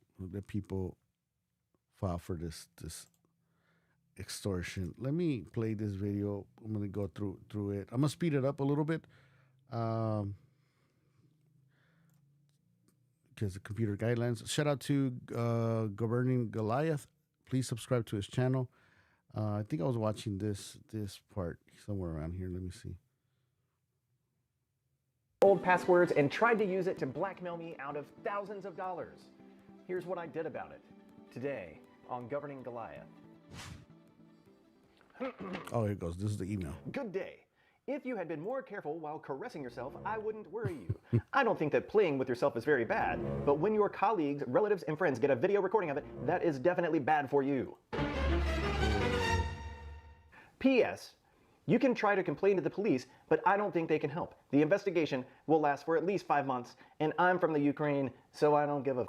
S1: file for this extortion. Let me play this video. I'm gonna go through it. I'm gonna speed it up a little bit, because the computer guidelines. Shout out to Governing Goliath. Please subscribe to his channel. I think I was watching this part somewhere around here. Let me see.
S6: Old passwords and tried to use it to blackmail me out of thousands of dollars. Here's what I did about it today on Governing Goliath.
S1: Oh, here it goes. This is the email.
S6: Good day. If you had been more careful while caressing yourself, I wouldn't worry you. I don't think that playing with yourself is very bad, but when your colleagues, relatives, and friends get a video recording of it, that is definitely bad for you. P.S. You can try to complain to the police, but I don't think they can help. The investigation will last for at least 5 months, and I'm from the Ukraine, so I don't give a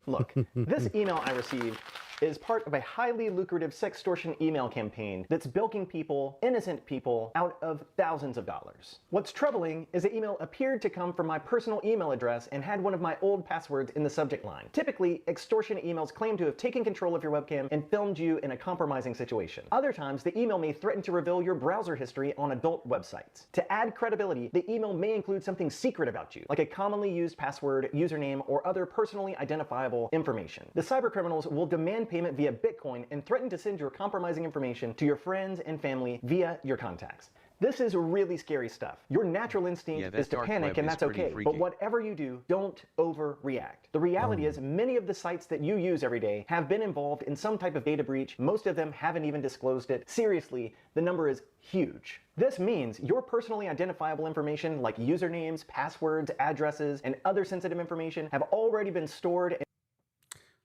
S6: Look, this email I received is part of a highly lucrative sextortion email campaign that's bilking people, innocent people, out of thousands of dollars. What's troubling is the email appeared to come from my personal email address and had one of my old passwords in the subject line. Typically, extortion emails claim to have taken control of your webcam and filmed you in a compromising situation. Other times, the email may threaten to reveal your browser history on adult websites. To add credibility, the email may include something secret about you, like a commonly used password, username, or other personally identifiable information. The cybercriminals will demand payment via Bitcoin and threaten to send your compromising information to your friends and family via your contacts. This is really scary stuff. Your natural instinct is to panic, and that's okay. But whatever you do, don't overreact. The reality is many of the sites that you use every day have been involved in some type of data breach. Most of them haven't even disclosed it. Seriously, the number is huge. This means your personally identifiable information like usernames, passwords, addresses, and other sensitive information have already been stored.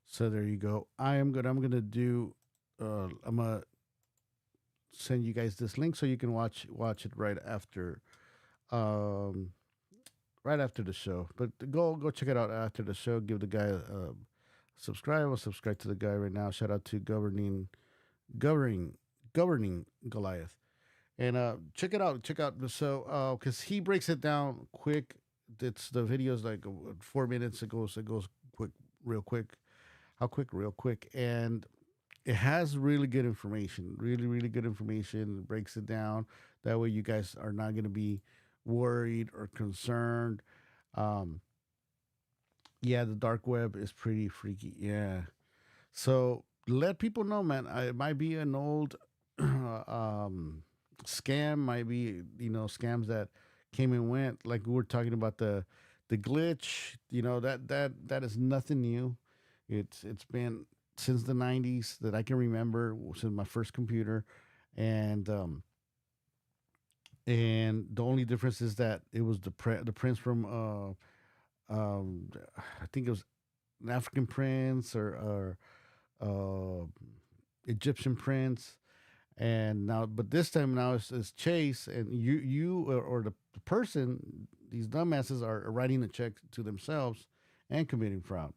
S1: So there you go. I'm gonna do. I'm gonna send you guys this link so you can watch it right after the show. But go check it out after the show. Give the guy a subscribe. I'll subscribe to the guy right now. Shout out to governing Goliath, and check it out. Check out the show because he breaks it down quick. It's the video's like 4 minutes. It goes quick, real quick. How quick? Real quick. And it has really good information, really good information. It breaks it down. That way you guys are not going to be worried or concerned. Yeah, the dark web is pretty freaky. Yeah. So let people know, man. It might be an old scam. Might be, scams that came and went. Like we were talking about the glitch. That is nothing new. It's been since the 90s that I can remember, since my first computer. And the only difference is that it was the prince from I think it was an African prince or uh, Egyptian prince. And now, but this time now it's Chase, and or the person, these dumbasses are writing a check to themselves and committing fraud.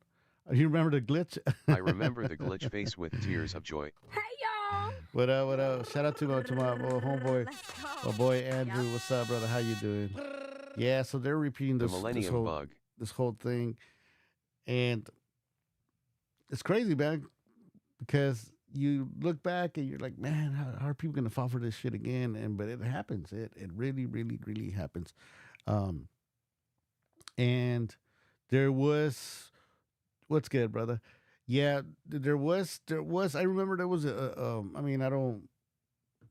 S1: You remember the glitch?
S2: I remember the glitch face with tears of joy.
S1: What up? What up? Shout out to my homeboy, my boy Andrew. What's up, brother? How you doing? Yeah, so they're repeating
S2: The
S1: this
S2: Millennium Bug.
S1: this whole thing, and it's crazy, man, because you look back and you're like, man, how are people gonna fall for this shit again? But it happens. It really, really, really happens. And there was what's good, brother. Yeah, there was. I remember there was I mean, I don't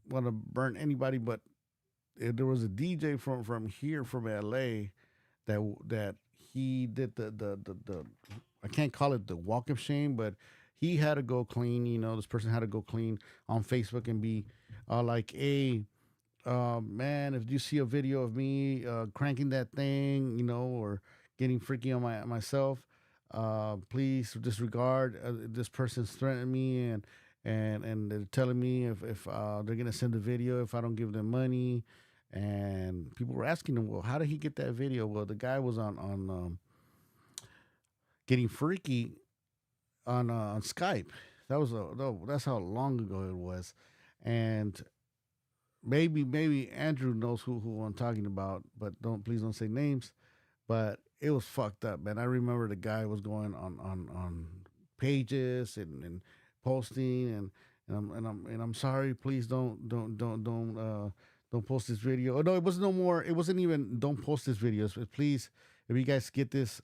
S1: want to burn anybody, but there was a DJ from here from LA that he did the I can't call it the walk of shame, but he had to go clean. You know, this person had to go clean on Facebook and be like, hey, man, if you see a video of me cranking that thing, you know, or getting freaky on myself, please disregard. This person's threatening me and they're telling me if they're gonna send a video if I don't give them money. And people were asking him, well, how did he get that video? Well, the guy was on getting freaky on Skype. That's how long ago it was, and maybe Andrew knows who I'm talking about, but please don't say names. But it was fucked up, man. I remember the guy was going on pages and posting and I'm sorry, please don't post this video. Oh no, it was no more. It wasn't even don't post this video. So please, if you guys get this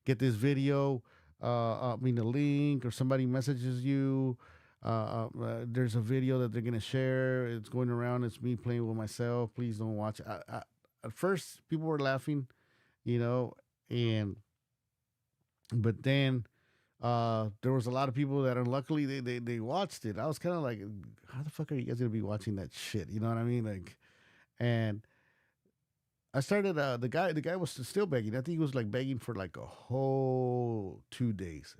S1: video, I mean the link or somebody messages you. There's a video that they're gonna share. It's going around. It's me playing with myself. Please don't watch. At first, people were laughing, you know, but then there was a lot of people that unluckily they watched it. I was kind of like, how the fuck are you guys gonna be watching that shit? You know what I mean? Like, and I started. The guy was still begging. I think he was like begging for like a whole 2 days.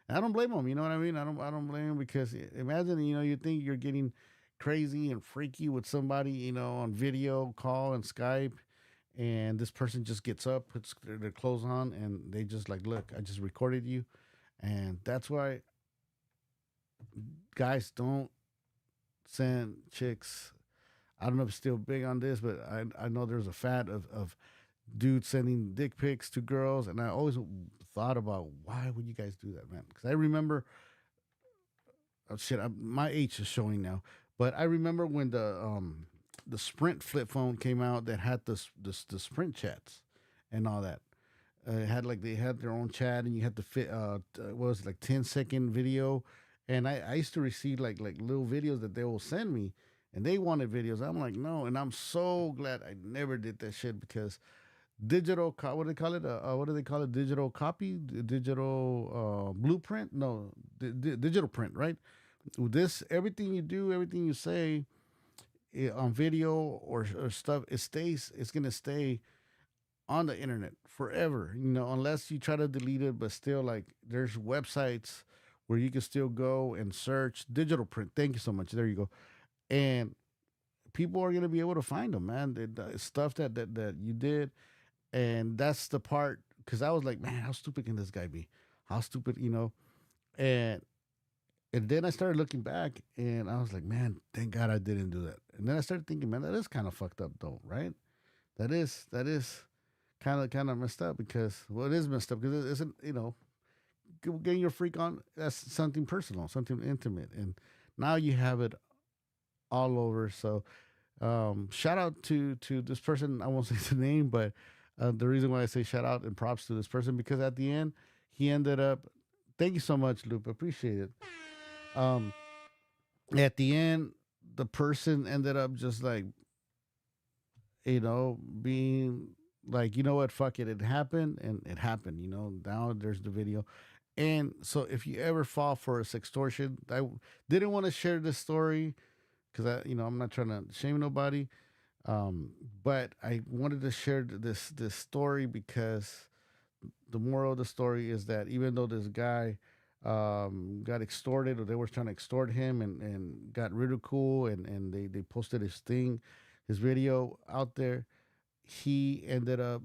S1: And I don't blame him. You know what I mean? I don't blame him because imagine, you know, you think you're getting crazy and freaky with somebody, you know, on video call and Skype, and this person just gets up, puts their clothes on, and they just like, look, I just recorded you. And that's why guys don't send chicks. I don't know if it's still big on this, but I know there's a fad of dudes sending dick pics to girls. And I always thought about, why would you guys do that, man? Because I remember, my age is showing now, but I remember when the Sprint flip phone came out that had the Sprint chats and all that. They had their own chat, and you had to fit what was it, like 10-second video, and I used to receive like little videos that they will send me, and they wanted videos. I'm like, no, and I'm so glad I never did that shit, because digital what do they call it? What do they call it? Digital copy, digital blueprint? No, digital print, right? With this, everything you do, everything you say on video or stuff, it's gonna stay on the internet forever, you know, unless you try to delete it. But still, like, there's websites where you can still go and search digital print. Thank you so much. There you go. And people are going to be able to find them, man. The stuff that you did. And that's the part, because I was like, man, how stupid can this guy be? How stupid, you know? And then I started looking back, and I was like, man, thank God I didn't do that. And then I started thinking, man, that is kind of fucked up though, right? That is kind of messed up, because, well, it is messed up because it isn't, you know, getting your freak on, that's something personal, something intimate, and now you have it all over. So shout out to this person. I won't say the name, but the reason why I say shout out and props to this person, because at the end he ended up, thank you so much, Lupe, appreciate it. At the end, the person ended up just like, you know, being like, you know what, fuck it, it happened, and it happened, you know. Now there's the video, And so if you ever fall for a sextortion, I didn't want to share this story because I'm not trying to shame nobody. But I wanted to share this story because the moral of the story is that even though this guy got extorted, or they were trying to extort him, and got ridiculed, and they posted his video out there, he ended up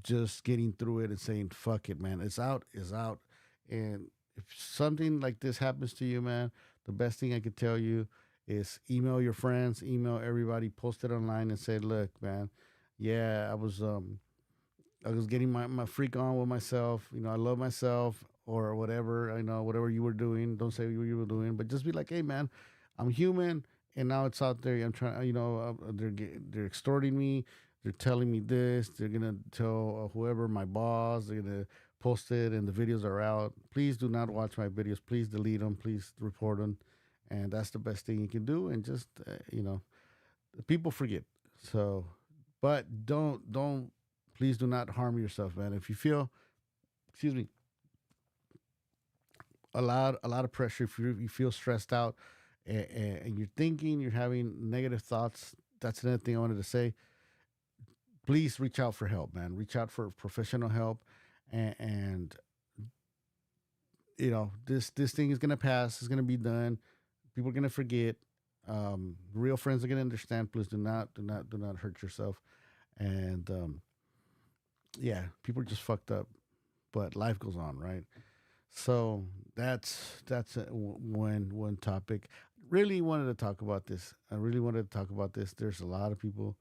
S1: just getting through it and saying, fuck it, man. It's out. And if something like this happens to you, man, the best thing I could tell you is email your friends, email everybody, post it online and say, look, man, yeah, I was getting my freak on with myself. I love myself, or whatever. Whatever you were doing. Don't say what you were doing, but just be like, hey, man, I'm human, and now it's out there. I'm trying. They're extorting me. They're telling me this. They're gonna tell whoever, my boss. They're gonna post it, and the videos are out. Please do not watch my videos. Please delete them. Please report them, and that's the best thing you can do. And just people forget. So, but don't. Please do not harm yourself, man. If you feel, excuse me, a lot of pressure, if you feel stressed out, and you're thinking, you're having negative thoughts, that's another thing I wanted to say. Please reach out for help, man. Reach out for professional help, and this thing is gonna pass. It's gonna be done. People are gonna forget. Real friends are gonna understand. Please do not hurt yourself. And yeah, people are just fucked up, but life goes on, right? So that's one topic. Really wanted to talk about this. I really wanted to talk about this. There's a lot of people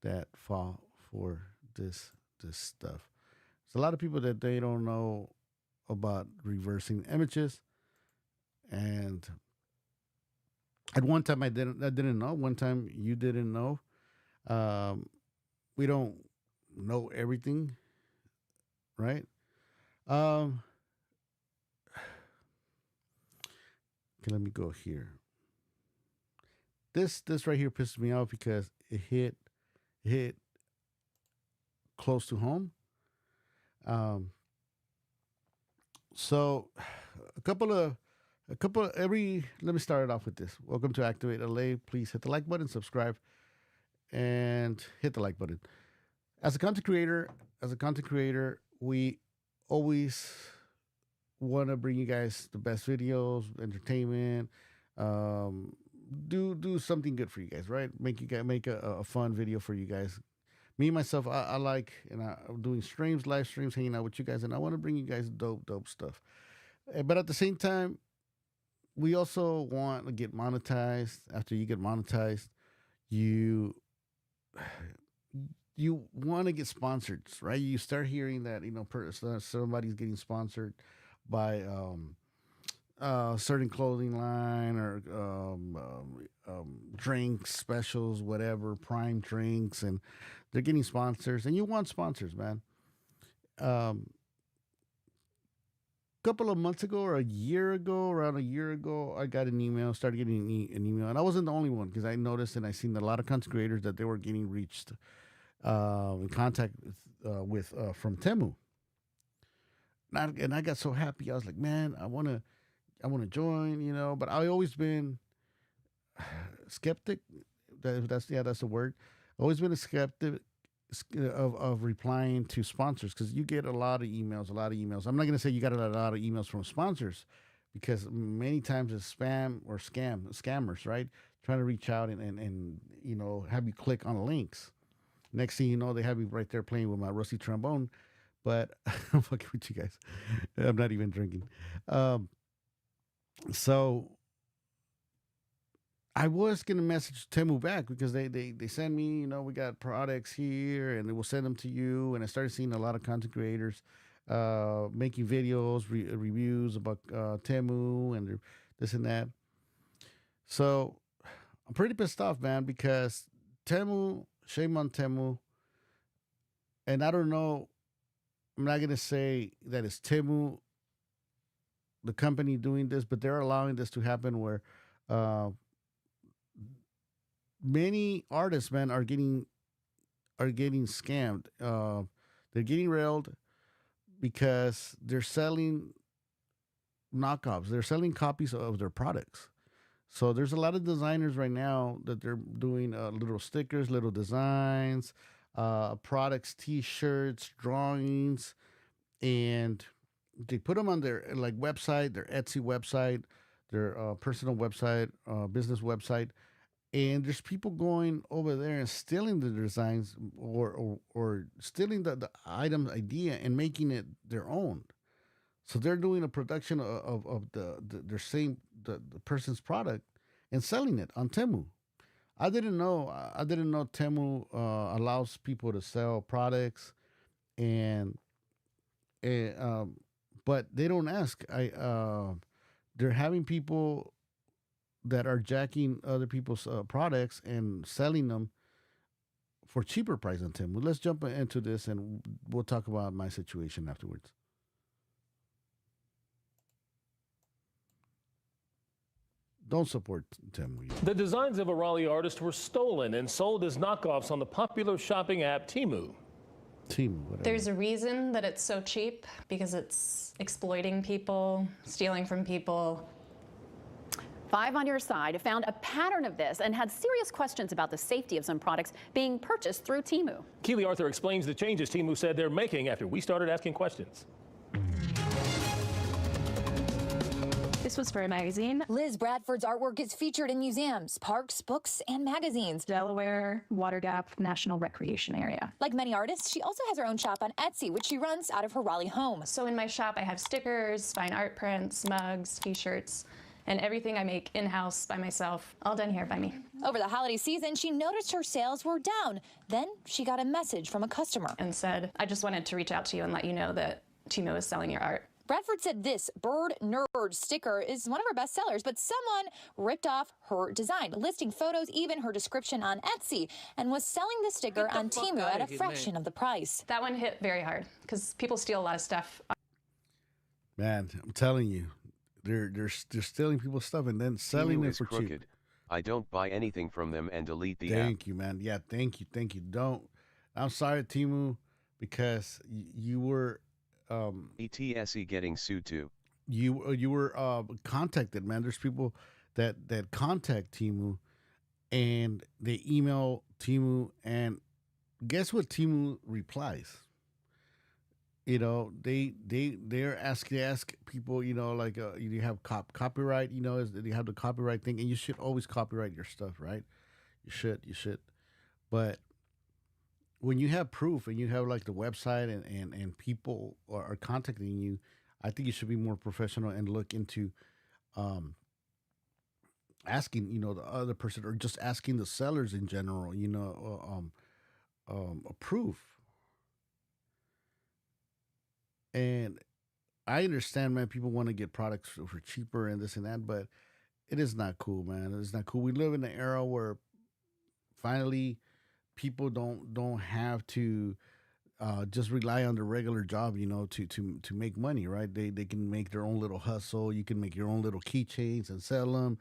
S1: that fall for this stuff. There's a lot of people that they don't know about reversing images, and at one time I didn't know. One time you didn't know. We don't know everything, right? Okay, let me go here. This right here pisses me off because it hit close to home. So let me start it off with this. Welcome to Activate LA. Please hit the like button, subscribe, and hit the like button. As a content creator, we always want to bring you guys the best videos, entertainment, do something good for you guys, right? Make a fun video for you guys. Me myself, I like, and I'm doing live streams, hanging out with you guys, and I want to bring you guys dope stuff. But at the same time, we also want to get monetized. After you get monetized, you want to get sponsored, right? You start hearing that somebody's getting sponsored by certain clothing line, or drinks specials, whatever, prime drinks, and they're getting sponsors, and you want sponsors, man. Couple of months ago, or around a year ago, I got started getting an email, and I wasn't the only one, because I noticed and I seen a lot of content creators that they were getting reached in contact with from Temu. And I got so happy. I was like, man, I want to join, but I always been skeptic. That's the word. Always been a skeptic of replying to sponsors, because you get a lot of emails. I'm not going to say you got a lot of emails from sponsors, because many times it's spam or scammers, right? Trying to reach out and have you click on links. Next thing you know, they have me right there playing with my rusty trombone. But I'm fucking with you guys. I'm not even drinking. So I was going to message Temu back, because they send me, we got products here, and they will send them to you. And I started seeing a lot of content creators making videos, reviews about Temu and this and that. So I'm pretty pissed off, man, because Temu, shame on Temu. And I don't know, I'm not going to say that it's Temu, the company, doing this, but they're allowing this to happen, where many artists, man, are getting scammed. They're getting railed because they're selling knockoffs. They're selling copies of their products. So there's a lot of designers right now that they're doing little stickers, little designs, products, T-shirts, drawings, and they put them on their like website, their Etsy website, their personal website, business website, and there's people going over there and stealing the designs or stealing the item idea and making it their own. So they're doing a production of their same the person's product and selling it on Temu. I didn't know. I didn't know Temu allows people to sell products, and but they don't ask. They're having people that are jacking other people's products and selling them for cheaper price on Temu. Let's jump into this, and we'll talk about my situation afterwards. Don't support Temu.
S7: The designs of a Raleigh artist were stolen and sold as knockoffs on the popular shopping app Temu.
S1: Temu, whatever.
S8: There's a reason that it's so cheap, because it's exploiting people, stealing from people.
S9: Five on Your Side found a pattern of this and had serious questions about the safety of some products being purchased through Temu.
S7: Keely Arthur explains the changes Temu said they're making after we started asking questions.
S10: This was for a magazine.
S11: Liz Bradford's artwork is featured in museums, parks, books, and magazines.
S10: Delaware, Water Gap National Recreation Area.
S11: Like many artists, she also has her own shop on Etsy, which she runs out of her Raleigh home.
S8: So in my shop, I have stickers, fine art prints, mugs, t-shirts, and everything I make in-house by myself, all done here by me.
S11: Over the holiday season, she noticed her sales were down. Then she got a message from a customer.
S8: And said, I just wanted to reach out to you and let you know that Temu is selling your art.
S11: Bradford said this bird nerd sticker is one of her best sellers, but someone ripped off her design, listing photos, even her description on Etsy, and was selling the sticker on Temu at a fraction of the price.
S8: That one hit very hard because people steal a lot of stuff.
S1: Man, I'm telling you, they're stealing people's stuff and then selling
S2: Temu
S1: it
S2: is
S1: for
S2: crooked.
S1: cheap.
S2: I don't buy anything from them and delete the app.
S1: Thank you, man. Yeah, thank you. Don't. I'm sorry, Temu, because you were
S2: ETSE getting sued too.
S1: you were contacted, man. There's people that contact Temu, and they email Temu, and guess what Temu replies? You know, they ask people, you know, like you have copyright, you know, you have the copyright thing, and you should always copyright your stuff, right? You should, but when you have proof and you have like the website and people are contacting you, I think you should be more professional and look into asking, you know, the other person, or just asking the sellers in general, you know, a proof. And I understand, man, people want to get products for cheaper and this and that, but it is not cool, man. It's not cool. We live in an era where finally people don't have to just rely on the regular job, you know, to make money, right? They can make their own little hustle. You can make your own little keychains and sell them,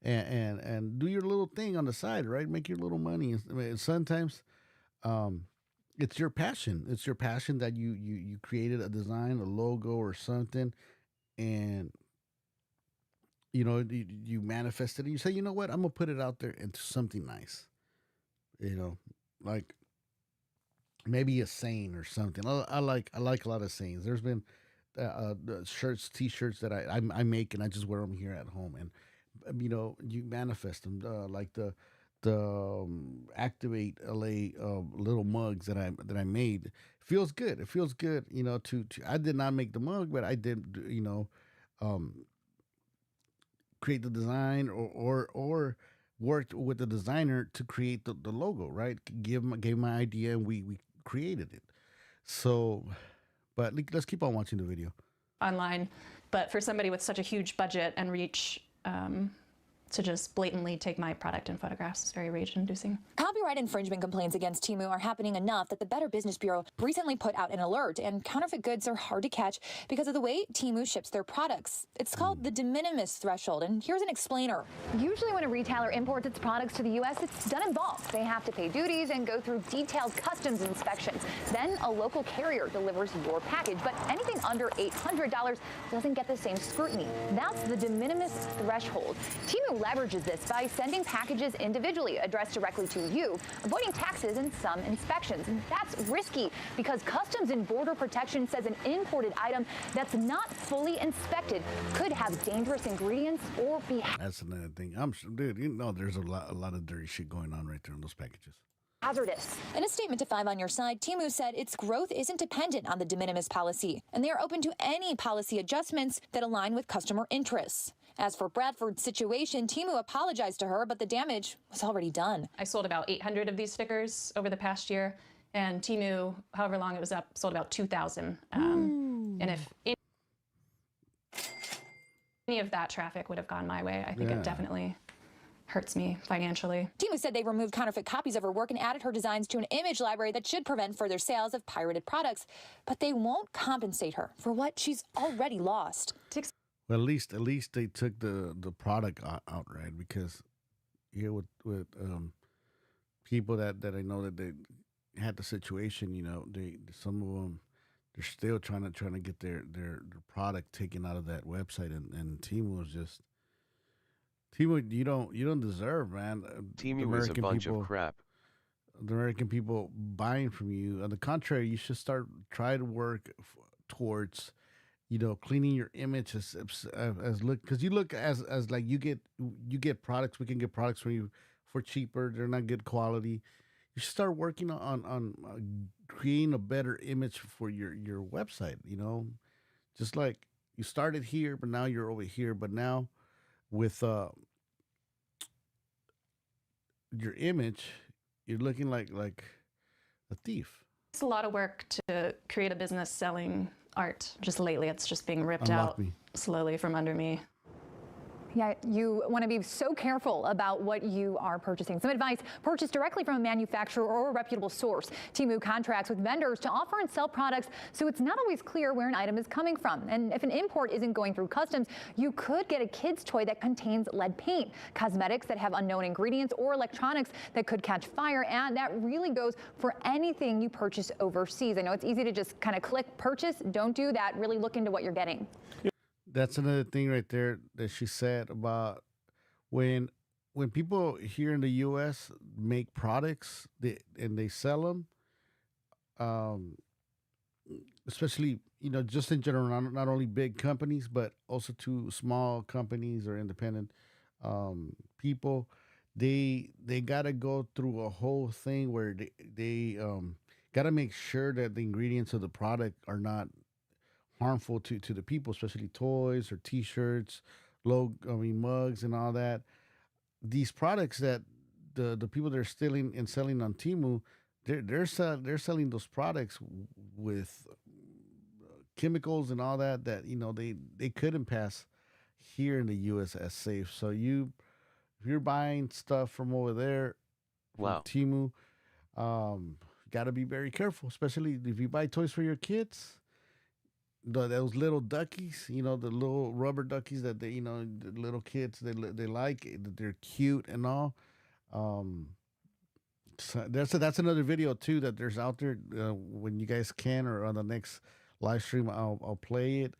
S1: and do your little thing on the side, right? Make your little money. I mean, sometimes it's your passion. It's your passion that you created a design, a logo, or something, and you know you manifested it. You say, you know what, I'm gonna put it out there into something nice. You know, like maybe a saying or something. I like a lot of sayings. There's been the shirts, T-shirts that I make, and I just wear them here at home. And you know, you manifest them, like the InfoActivateLA little mugs that I made. It feels good. It feels good, you know. To I did not make the mug, but I did, you know, create the design or worked with the designer to create the logo, right? Gave my idea, and we created it. So, but let's keep on watching the video.
S8: Online, but for somebody with such a huge budget and reach, to just blatantly take my product and photographs. It's very rage-inducing.
S11: Copyright infringement complaints against Temu are happening enough that the Better Business Bureau recently put out an alert, and counterfeit goods are hard to catch because of the way Temu ships their products. It's called the de minimis threshold, and here's an explainer.
S9: Usually when a retailer imports its products to the U.S., it's done in bulk. They have to pay duties and go through detailed customs inspections. Then a local carrier delivers your package, but anything under $800 doesn't get the same scrutiny. That's the de minimis threshold. Temu leverages this by sending packages individually addressed directly to you, avoiding taxes and some inspections. And that's risky because Customs and Border Protection says an imported item that's not fully inspected could have dangerous ingredients or be
S1: That's another thing. I'm sure, dude, you know there's a lot of dirty shit going on right there in those packages.
S9: hazardous.
S11: In a statement to 5 on Your Side, Temu said its growth isn't dependent on the de minimis policy, and they are open to any policy adjustments that align with customer interests. As for Bradford's situation, Temu apologized to her, but the damage was already done.
S8: I sold about 800 of these stickers over the past year, and Temu, however long it was up, sold about 2,000. And if any of that traffic would have gone my way, I think it definitely hurts me financially.
S11: Temu said they removed counterfeit copies of her work and added her designs to an image library that should prevent further sales of pirated products, but they won't compensate her for what she's already lost.
S1: Well, at least they took the product outright, because here with people that I know that they had the situation, you know, some of them, they're still trying to get their product taken out of that website, and Temu is just Temu. You don't deserve, man.
S2: Temu is a bunch of crap.
S1: The American people buying from you. On the contrary, you should try to work towards, you know, cleaning your image as look, because you look as like you get products. We can get products from you for cheaper. They're not good quality. You should start working on creating a better image for your website. You know, just like you started here, but now you're over here. But now with your image, you're looking like a thief.
S8: It's a lot of work to create a business selling art. Just lately, it's just being ripped out slowly from under me.
S9: Yeah, you want to be so careful about what you are purchasing. Some advice: purchase directly from a manufacturer or a reputable source. Temu contracts with vendors to offer and sell products, so it's not always clear where an item is coming from. And if an import isn't going through customs, you could get a kid's toy that contains lead paint, cosmetics that have unknown ingredients, or electronics that could catch fire. And that really goes for anything you purchase overseas. I know it's easy to just kind of click purchase. Don't do that. Really look into what you're getting.
S1: That's another thing right there that she said about when people here in the U.S. make products and they sell them, especially, you know, just in general, not only big companies, but also to small companies or independent people, they got to go through a whole thing where they got to make sure that the ingredients of the product are not harmful to the people, especially toys or T-shirts, mugs and all that. These products that the people that are stealing and selling on Temu, they're selling those products with chemicals and all that you know they couldn't pass here in the U.S. as safe. So if you're buying stuff from over there, from Temu, got to be very careful, especially if you buy toys for your kids. Those little duckies, you know, the little rubber duckies that the little kids they like, they're cute and all. So that's another video too that there's out there. When you guys can, or on the next live stream, I'll play it.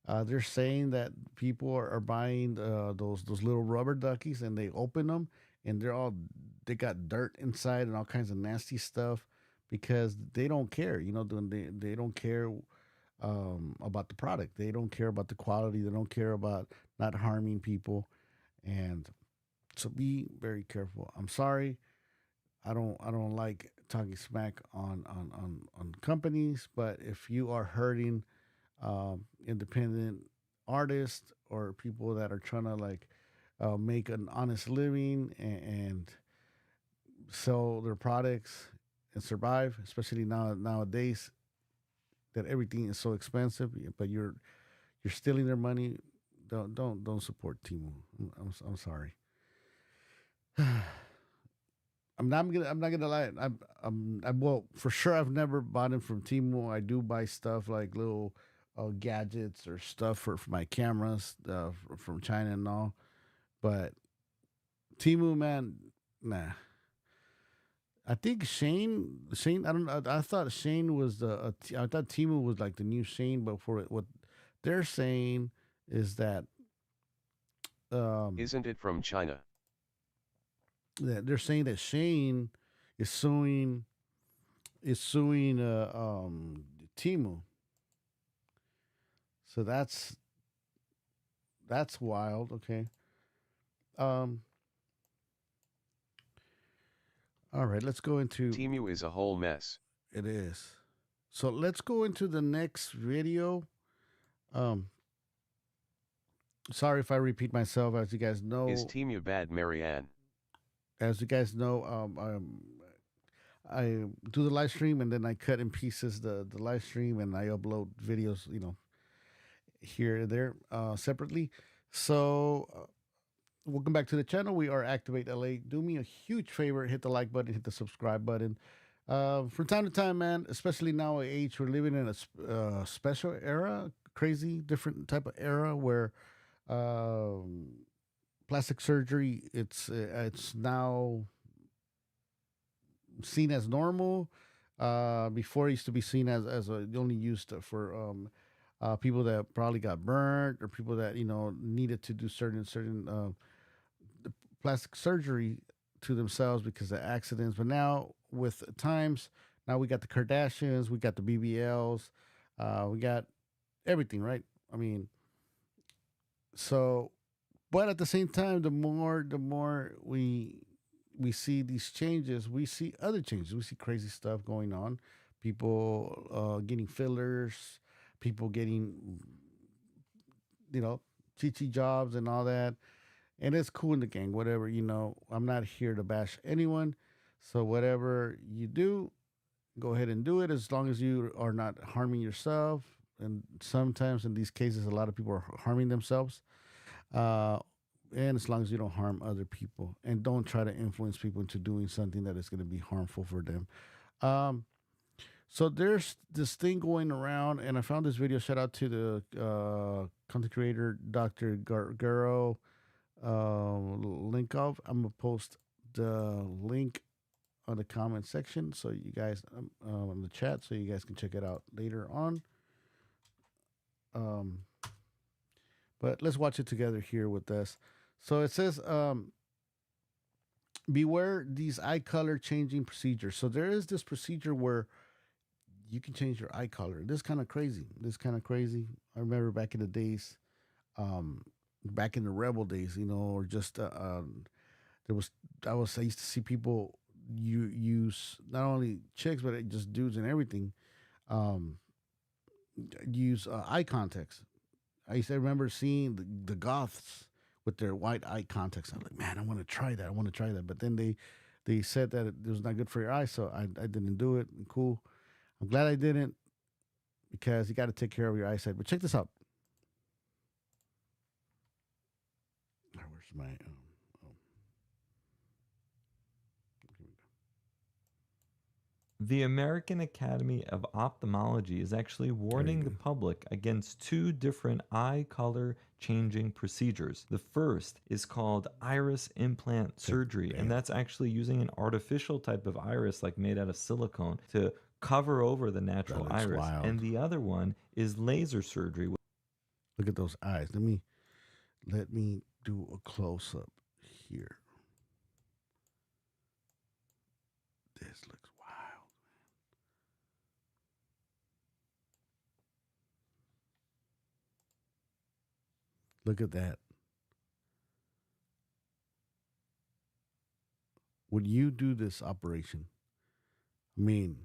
S1: They're saying that people are buying those little rubber duckies, and they open them and they got dirt inside and all kinds of nasty stuff, because they don't care. You know, they don't care about the product. They don't care about the quality. They don't care about not harming people. And so be very careful. I'm sorry. I don't like talking smack on companies, but if you are hurting independent artists or people that are trying to make an honest living and sell their products and survive, especially nowadays, that everything is so expensive, but you're stealing their money. Don't support Temu. I'm sorry. I'm not gonna lie. I well, for sure, I've never bought them from Temu. I do buy stuff like little gadgets or stuff for my cameras from China and all. But Temu, man, nah. I think Shane. I don't know. I thought Shane was I thought Temu was like the new Shane, but for what they're saying is that
S2: Isn't it from China?
S1: that they're saying that Shane is suing Temu. So that's wild. Okay. All right, let's go into
S2: Temu is a whole mess.
S1: It is. So let's go into the next video. Sorry if I repeat myself. As you guys know,
S2: Is Temu bad, Marianne?
S1: as you guys know, I do the live stream and then I cut in pieces the live stream and I upload videos, here and there separately. So welcome back to the channel. We are InfoActivateLA. Do me a huge favor, hit the like button, hit the subscribe button. From time to time, man, especially now at age, we're living in a special era, crazy, different type of era where plastic surgery, it's now seen as normal. Before it used to be seen as only used for people that probably got burnt or people that needed to do certain plastic surgery to themselves because of accidents. But now with times, now we got the Kardashians, we got the BBLs, we got everything, right? I mean, so, but at the same time, the more we see these changes, we see other changes. We see crazy stuff going on. People getting fillers, people getting, chichi jobs and all that. And it's cool in the gang, whatever, I'm not here to bash anyone. So whatever you do, go ahead and do it as long as you are not harming yourself. And sometimes in these cases, a lot of people are harming themselves. And as long as you don't harm other people and don't try to influence people into doing something that is going to be harmful for them. So there's this thing going around, and I found this video. Shout out to the content creator, Dr. Garo Linkov. I'm going to post the link on the comment section so you guys, in the chat, so you guys can check it out later on. But let's watch it together here with us. So it says, beware these eye color changing procedures. So there is this procedure where you can change your eye color. This is kind of crazy. I remember back in the days, back in the rebel days, or just, I used to see people use not only chicks, but just dudes and everything, use eye contacts. I remember seeing the goths with their white eye contacts. I'm like, man, I want to try that. But then they said that it was not good for your eyes, so I didn't do it. Cool. I'm glad I didn't, because you got to take care of your eyesight. But check this out. Where's my...
S12: The American Academy of Ophthalmology is actually warning the public against two different eye color changing procedures. The first is called iris implant surgery, and that's actually using an artificial type of iris, like made out of silicone, to cover over the natural iris.
S1: Wild.
S12: And the other one is laser surgery.
S1: Look at those eyes. Let me do a close up here. This looks wild. Look at that. When you do this operation, I mean,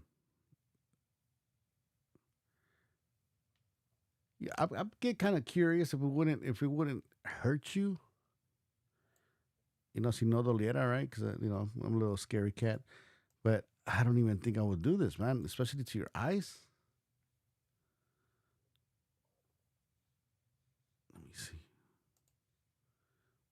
S1: yeah, I get kind of curious if it wouldn't hurt you. Si no doliera, right? Because I'm a little scary cat, but I don't even think I would do this, man. Especially to your eyes. Let me see.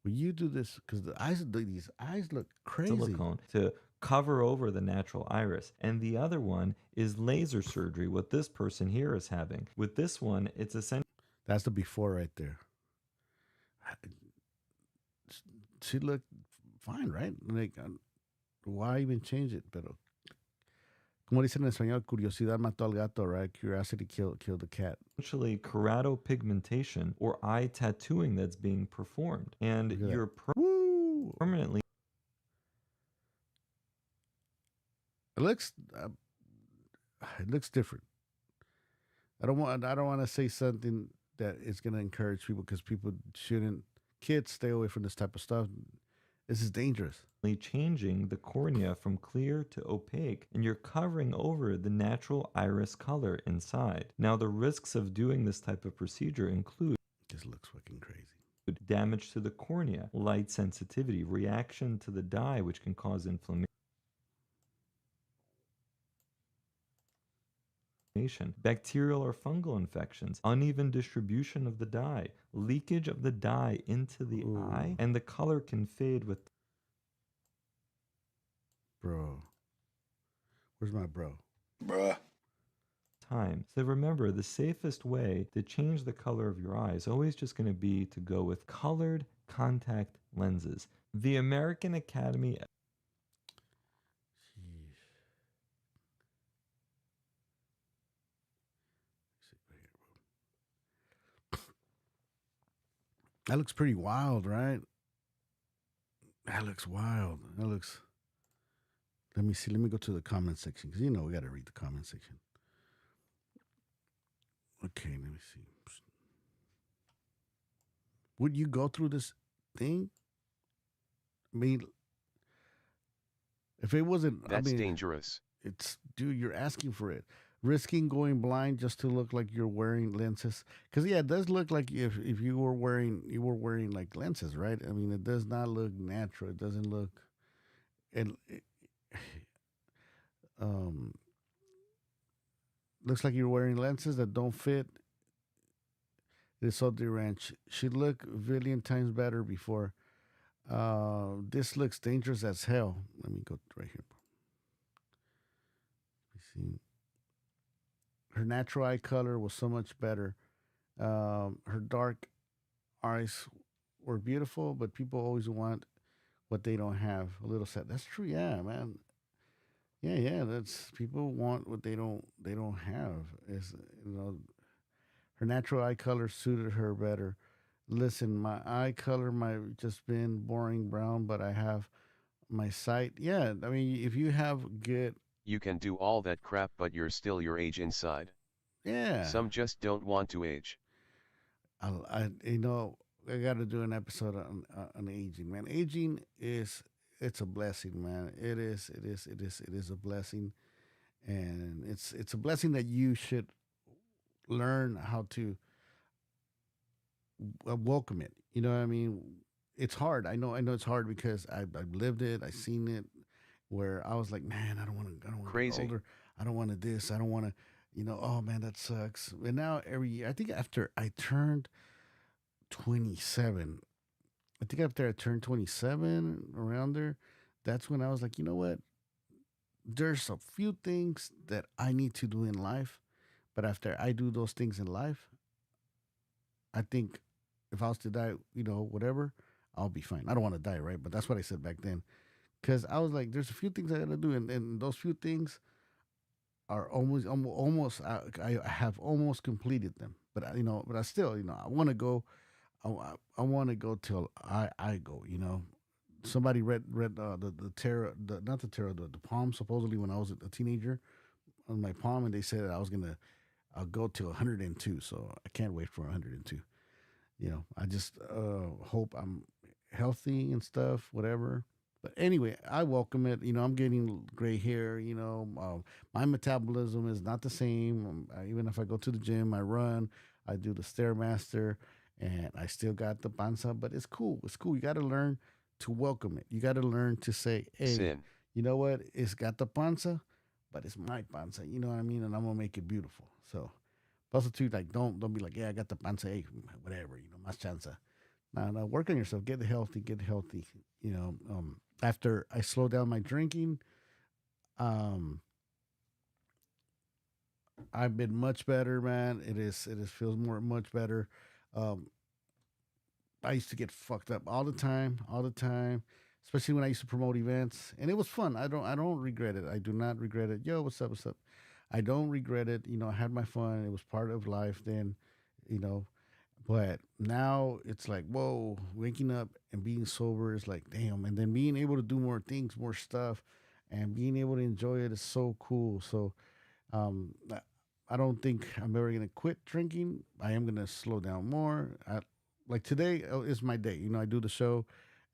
S1: Well, you do this because these eyes look crazy.
S12: Silicone to cover over the natural iris. And the other one is laser surgery, what this person here is having. With this one, it's essentially...
S1: That's the before right there. She looked fine, right? Like, why even change it? Pero, como dicen en español, curiosidad mató al gato, right? Curiosity killed the cat.
S12: Essentially keratopigmentation or eye tattooing that's being performed. And you're permanently...
S1: It looks different. I don't want to say something that is going to encourage people, because people shouldn't. Kids, stay away from this type of stuff. This is dangerous.
S12: Changing the cornea from clear to opaque, and you're covering over the natural iris color inside. Now, the risks of doing this type of procedure include...
S1: This looks fucking crazy.
S12: Damage to the cornea, light sensitivity, reaction to the dye, which can cause inflammation, bacterial or fungal infections, uneven distribution of the dye, leakage of the dye into the eye, and the color can fade with...
S1: Bro. Where's my bro?
S13: Bruh.
S12: Time. So remember, the safest way to change the color of your eye is always just going to be to go with colored contact lenses. The American Academy...
S1: That looks pretty wild, right? That looks wild. That looks... Let me see. Let me go to the comment section, because we got to read the comment section. Okay, let me see. Would you go through this thing? I mean, if it wasn't...
S2: That's dangerous.
S1: It's... Dude, you're asking for it. Risking going blind just to look like you're wearing lenses, because it does look like if you were wearing like lenses, right? I mean, it does not look natural. It doesn't look, looks like you're wearing lenses that don't fit. This other ranch should look a billion times better before. This looks dangerous as hell. Let me go right here. Let me see. Her natural eye color was so much better. Her dark eyes were beautiful, but people always want what they don't have. A little sad. That's true. Yeah, man. Yeah. That's, people want what they don't have. Is her natural eye color suited her better. Listen, my eye color might just been boring brown, but I have my sight. Yeah, I mean, if you have good...
S2: You can do all that crap, but you're still your age inside.
S1: Yeah.
S2: Some just don't want to age.
S1: I got to do an episode on aging, man. Aging it's a blessing, man. It is a blessing, and it's a blessing that you should learn how to welcome it. You know what I mean? It's hard. I know it's hard, because I've lived it. I've seen it. Where I was like, man, I don't want to get older. I don't want to this. I don't want to, oh man, that sucks. And now every year, I think after I turned 27, around there, that's when I was like, you know what? There's a few things that I need to do in life. But after I do those things in life, I think if I was to die, whatever, I'll be fine. I don't want to die, right? But that's what I said back then. Because I was like, there's a few things I got to do. And those few things are almost, I have almost completed them. But, I still, I want to go, I want to go till I go, Somebody read the tarot, not the tarot, the palm, supposedly when I was a teenager, on my palm. And they said that I'll go till 102. So I can't wait for 102. I just hope I'm healthy and stuff, whatever. But anyway, I welcome it. I'm getting gray hair. My metabolism is not the same. Even if I go to the gym, I run, I do the Stairmaster, and I still got the panza. But it's cool. It's cool. You got to learn to welcome it. You got to learn to say, hey,
S2: Sin.
S1: You know what? It's got the panza, but it's my panza. You know what I mean? And I'm going to make it beautiful. So, also too, like, don't be like, yeah, I got the panza, hey, whatever, más chanza. Now work on yourself. Get healthy. Get healthy. After I slow down my drinking, um, I've been much better, man. It is feels much better. Um, I used to get fucked up all the time, especially when I used to promote events, and it was fun. I don't regret it. I do not regret it. Yo, what's up? What's up? I don't regret it. I had my fun. It was part of life then, you know. But now it's like, whoa, waking up and being sober is like, damn. And then being able to do more things, more stuff, and being able to enjoy it is so cool. So, I don't think I'm ever gonna quit drinking. I am gonna slow down more. Like today is my day. I do the show,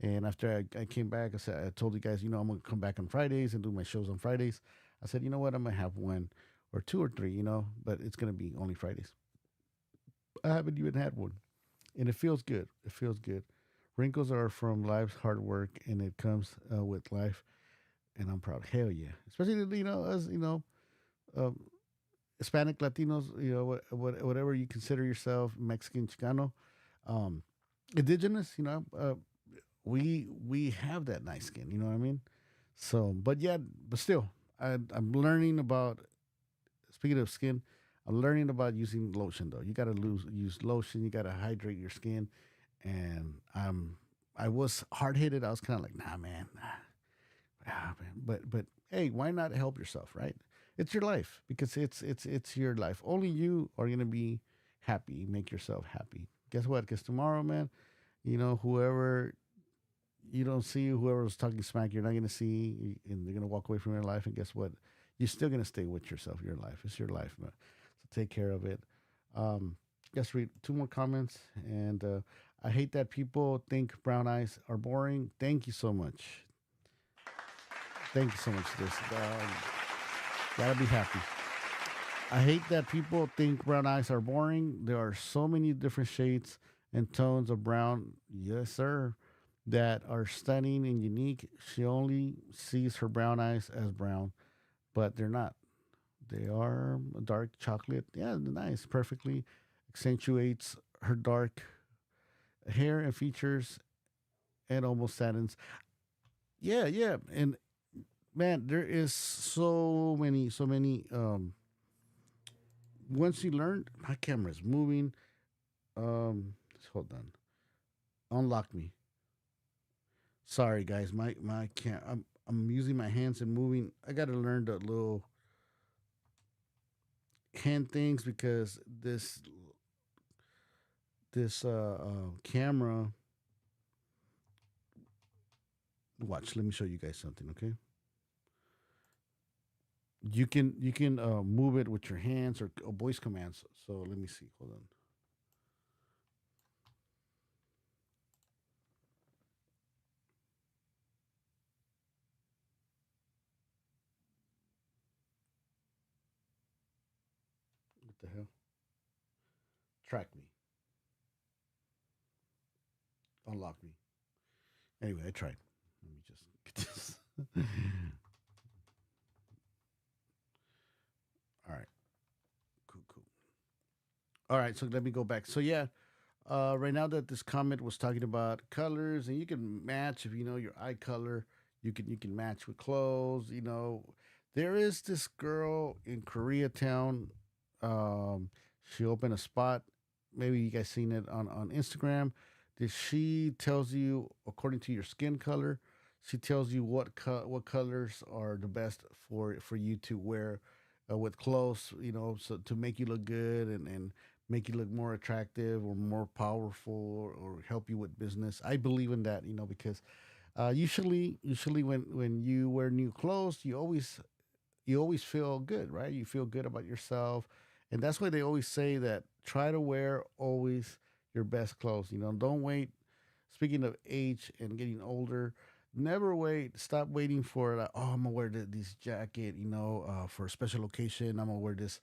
S1: and after I came back, I told you guys, I'm gonna come back on Fridays and do my shows on Fridays. I said, you know what, I'm gonna have one or two or three, but it's gonna be only Fridays. I haven't even had one, and it feels good. It feels good. Wrinkles are from life's hard work, and it comes with life, and I'm proud. Hell yeah, especially us, um, Hispanic, Latinos, whatever you consider yourself, Mexican, Chicano, um, indigenous, we have that nice skin. You know what I mean? So, but still, I'm learning about. Speaking of skin, I'm learning about using lotion though. You got to use lotion. You got to hydrate your skin, and I was hard headed. I was kind of like, nah, man, man. But hey, why not help yourself, right? It's your life because it's your life. Only you are gonna be happy. Make yourself happy. Guess what? Because tomorrow, man, whoever you don't see, whoever was talking smack, you're not gonna see, and they're gonna walk away from your life. And guess what? You're still gonna stay with yourself. Your life. It's your life, man. So take care of it. Let's read two more comments. And I hate that people think brown eyes are boring. Thank you so much. Thank you so much. This gotta be happy. I hate that people think brown eyes are boring. There are so many different shades and tones of brown. Yes, sir. That are stunning and unique. She only sees her brown eyes as brown, but they're not. They are dark chocolate. Yeah, nice. Perfectly accentuates her dark hair and features and almost saddens. Yeah, yeah. And man, there is so many. Once you learn, my camera's moving. Hold on. Unlock me. Sorry, guys. My I'm using my hands and moving. I got to learn the little hand things because this camera. Watch. Let me show you guys something. Okay. You can move it with your hands or voice commands. So let me see. Hold on. What the hell? Track me. Unlock me. Anyway, I tried. Let me just get this. All right. Cool. All right, so let me go back. So yeah, right now that this comment was talking about colors, and you can match if you know your eye color. You can match with clothes. There is this girl in Koreatown. She opened a spot. Maybe you guys seen it on Instagram. That she tells you according to your skin color. She tells you what colors are the best for you to wear with clothes. So to make you look good and make you look more attractive or more powerful or help you with business. I believe in that. Because usually when you wear new clothes, you always feel good, right? You feel good about yourself. And that's why they always say that try to wear always your best clothes. Don't wait. Speaking of age and getting older, never wait. Stop waiting for I'm gonna wear this jacket, for a special occasion. I'm gonna wear this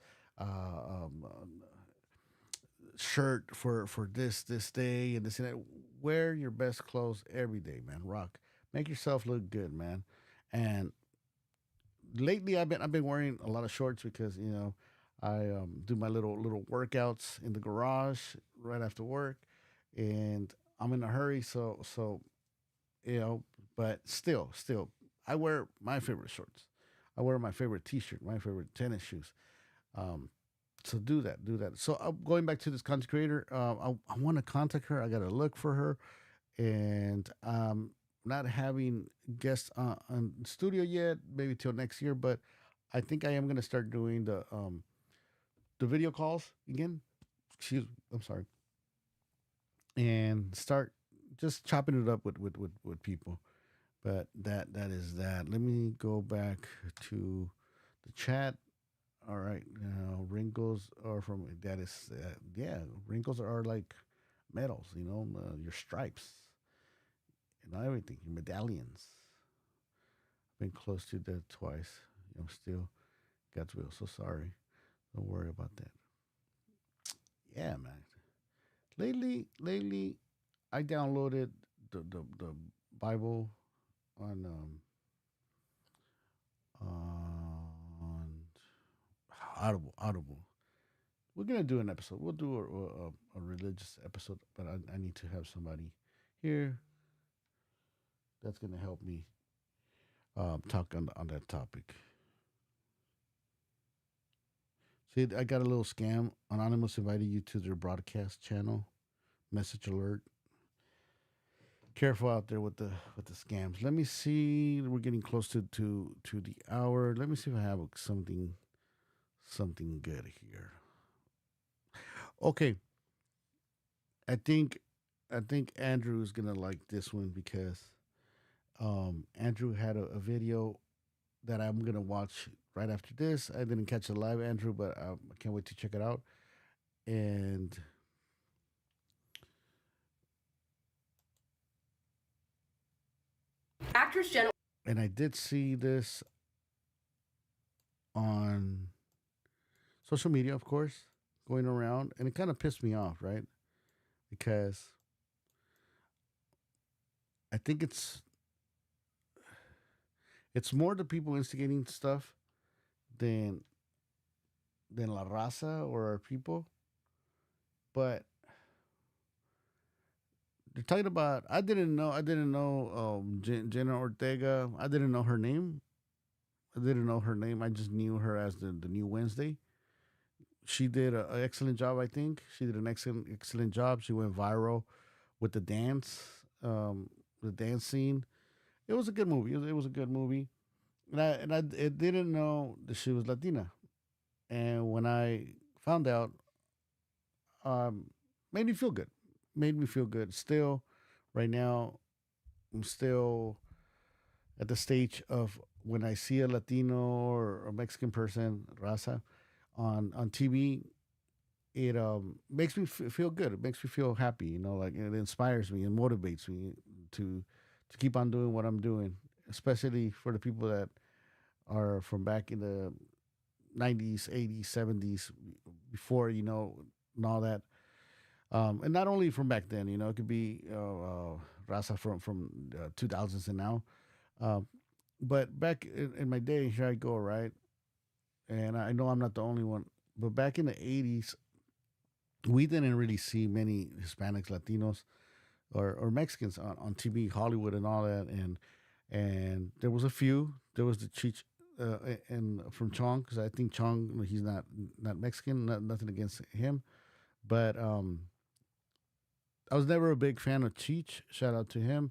S1: shirt for this day and this and that. Wear your best clothes every day, man. Rock. Make yourself look good, man. And lately I've been wearing a lot of shorts because I do my little workouts in the garage right after work, and I'm in a hurry, so but still, I wear my favorite shorts. I wear my favorite T-shirt, my favorite tennis shoes. So do that. So going back to this content creator, I want to contact her. I got to look for her, and not having guests on studio yet. Maybe till next year, but I think I am gonna start doing the video calls again. I'm sorry, and start just chopping it up with people. But that is that. Let me go back to the chat. All right, wrinkles are from that is wrinkles are like medals, your stripes and everything, your medallions. I've been close to that twice. I'm still God's will. So sorry. Don't worry about that. Yeah, man. Lately, I downloaded the Bible on Audible. We're gonna do an episode. We'll do a religious episode, but I need to have somebody here that's gonna help me talk on that topic. See, I got a little scam. Anonymous invited you to their broadcast channel. Message alert. Careful out there with the scams. Let me see. We're getting close to the hour. Let me see if I have something good here. Okay. I think Andrew is gonna like this one because Andrew had a video that I'm gonna watch right after this. I didn't catch it live, Andrew, but I can't wait to check it out. And
S13: actress Jenna.
S1: And I did see this on social media, of course, going around, and it kind of pissed me off, right? Because I think it's more the people instigating stuff than La Raza or our people. But they're talking about, I didn't know Jenna Ortega. I didn't know her name. I just knew her as the new Wednesday. She did an excellent job, I think. She did an excellent job. She went viral with the dance scene. It was a good movie. It was a good movie. And I didn't know that she was Latina. And when I found out, made me feel good. Still, right now, I'm still at the stage of when I see a Latino or a Mexican person, raza, on TV, it makes me feel good. It makes me feel happy. Like it inspires me and motivates me to keep on doing what I'm doing, especially for the people that are from back in the 90s, 80s, 70s, before, and all that. And not only from back then, it could be raza from 2000s and now. But back in my day, here I go, right? And I know I'm not the only one, but back in the 80s, we didn't really see many Hispanics, Latinos, or Mexicans on TV, Hollywood, and all that. And there was a few. There was the Cheech, and from Chong, because I think Chong, he's not Mexican. Nothing against him, but I was never a big fan of Cheech. Shout out to him.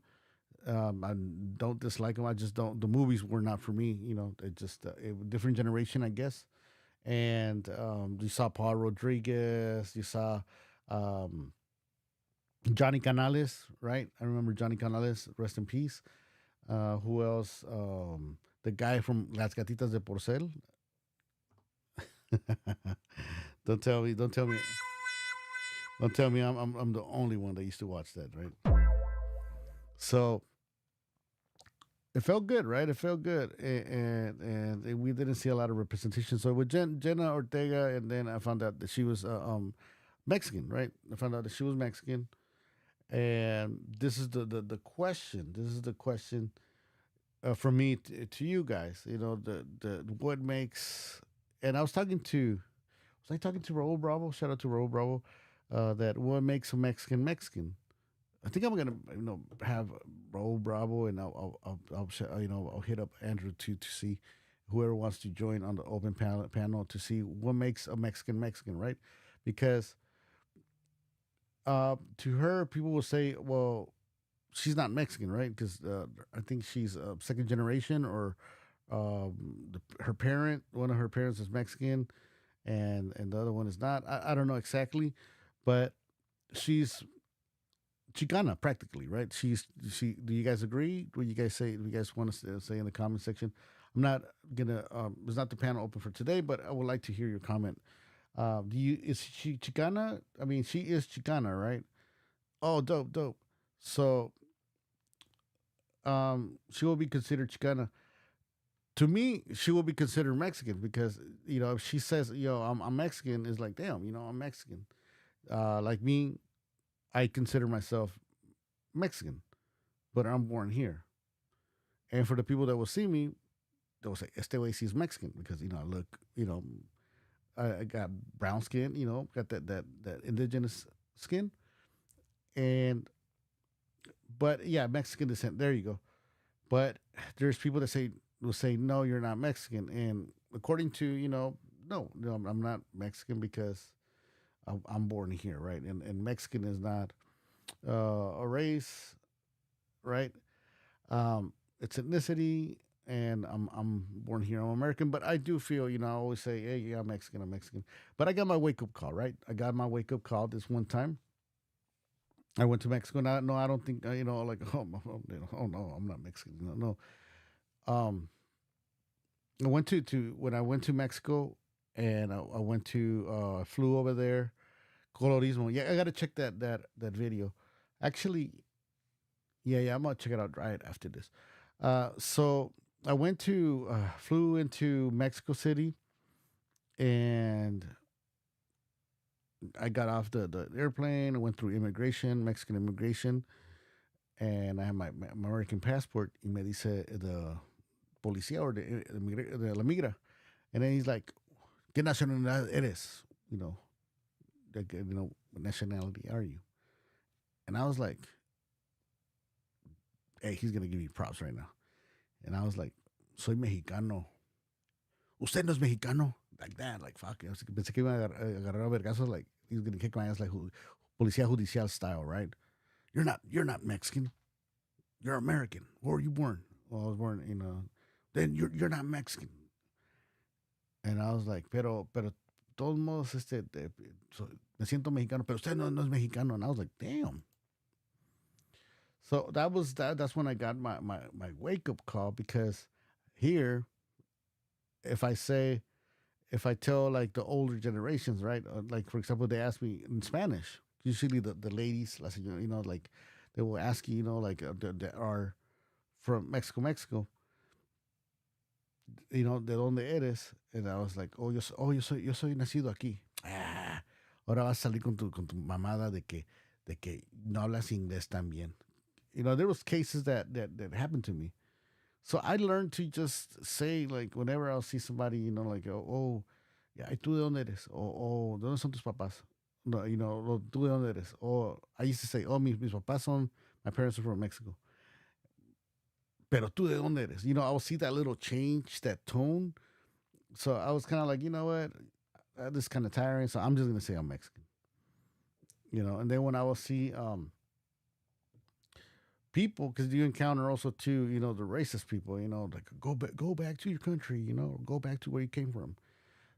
S1: I don't dislike him. I just don't. The movies were not for me. It just a different generation, I guess. And you saw Paul Rodriguez. You saw Johnny Canales, right? I remember Johnny Canales. Rest in peace. Who else? The guy from Las Gatitas de Porcel. Don't tell me. Don't tell me I'm the only one that used to watch that, right? So it felt good, right? It felt good, and we didn't see a lot of representation. So with Jenna Ortega, and then I found out that she was Mexican, right? I found out that she was Mexican, and this is the question. This is the question from me to you guys. The what makes, and I was talking to Raul Bravo. Shout out to Raul Bravo. That what makes a Mexican Mexican. I think I'm gonna have Raul Bravo, and I'll hit up Andrew to see whoever wants to join on the open panel to see what makes a Mexican Mexican, right? Because to her, people will say, well, she's not Mexican, right? Because I think she's second generation, or her parent, one of her parents is Mexican, and the other one is not. I don't know exactly, but she's Chicana practically, right? She. Do you guys agree? What you guys say? Do you guys want to say in the comment section? I'm not gonna. It's not the panel open for today, but I would like to hear your comment. Is she Chicana? I mean, she is Chicana, right? Oh, dope. So, she will be considered Chicana. To me, she will be considered Mexican because if she says, "Yo, I'm Mexican," it's like, damn, I'm Mexican. Like me, I consider myself Mexican, but I'm born here. And for the people that will see me, they'll say, "Este way he's Mexican," because I look, I got brown skin, got that indigenous skin, but yeah, Mexican descent. There you go. But there's people that will say, "No, you're not Mexican," and according to no, I'm not Mexican because I'm born here, right? And Mexican is not a race, right? It's ethnicity, and I'm born here. I'm American, but I do feel, I always say, "Hey, yeah, I'm Mexican." But I got my wake up call, right? I got my wake up call this one time. I went to Mexico. Now, no, I don't think, like, oh no, I'm not Mexican. No. I went to when I went to Mexico, and I went to flew over there, Colorismo. Yeah, I got to check that video. Actually, yeah, I'm gonna check it out right after this. So I flew into Mexico City, and I got off the airplane. I went through Mexican immigration, and I had my American passport. Y me dice the policía, or the la migra, and then he's like, "¿Qué nacionalidad eres?" What nationality are you? And I was like, "Hey, he's gonna give me props right now." And I was like, "Soy mexicano." "Usted no es mexicano." Like that, like fuck. Pensé que iba a agarrar a vergazos, like he was gonna kick my ass, like policía judicial style, right? You're not Mexican. You're American. Where were you born? Well, I was born Then you're not Mexican. And I was like, pero todos modos, me siento mexicano, pero usted no es mexicano. And I was like, damn. So that's when I got my wake up call, because here, if I tell like the older generations, right? Like, for example, they ask me in Spanish. Usually the ladies, like they will ask you, that are from Mexico. ¿De dónde eres? And I was like, yo soy nacido aquí. Ahora vas a salir con tu mamada de que no hablas inglés tan bien. There was cases that happened to me. So I learned to just say, like, whenever I'll see somebody, like, oh, yeah, ¿tú de dónde eres? ¿De dónde son tus papás? No, ¿tú de dónde eres? Or I used to say, mis papás my parents are from Mexico. Pero tú de dónde eres? I will see that little change, that tone. So I was kind of like, you know what? This is kind of tiring, so I'm just going to say I'm Mexican. And then when I will see people, because you encounter also too, the racist people, like, go back to your country, go back to where you came from.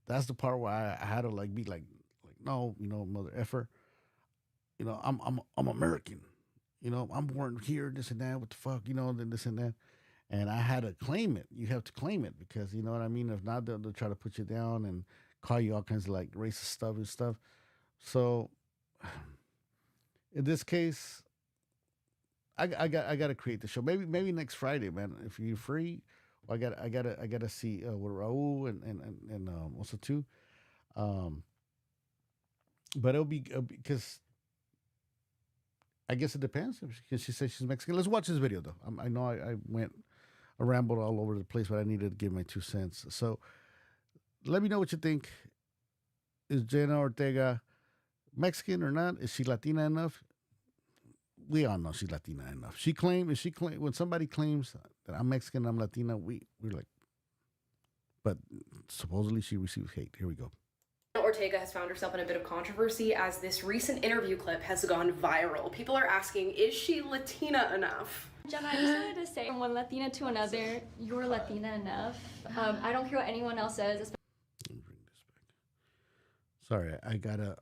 S1: That's the part where I had to like be like no, mother effer. I'm American. I'm born here, this and that. What the fuck, then this and that. And I had to claim it. You have to claim it, because you know what I mean. If not, they'll try to put you down and call you all kinds of like racist stuff and stuff. So in this case, I got to create the show. Maybe next Friday, man. If you're free, I gotta see with Raul and also too. But it'll be because I guess it depends, because she says she's Mexican. Let's watch this video though. I know I rambled all over the place, but I needed to give my 2 cents. So let me know what you think. Is Jenna Ortega Mexican or not? Is she Latina enough? we all know she's Latina enough. When somebody claims that I'm Mexican, I'm Latina, we're like, but supposedly she receives hate. Here we go.
S13: Ortega has found herself in a bit of controversy as this recent interview clip has gone viral. People are asking, is she Latina enough?
S14: Jenna, I just wanted to say, from one Latina to another, you're Latina enough. I don't care what anyone else says.
S1: Let me bring this back. Sorry, I gotta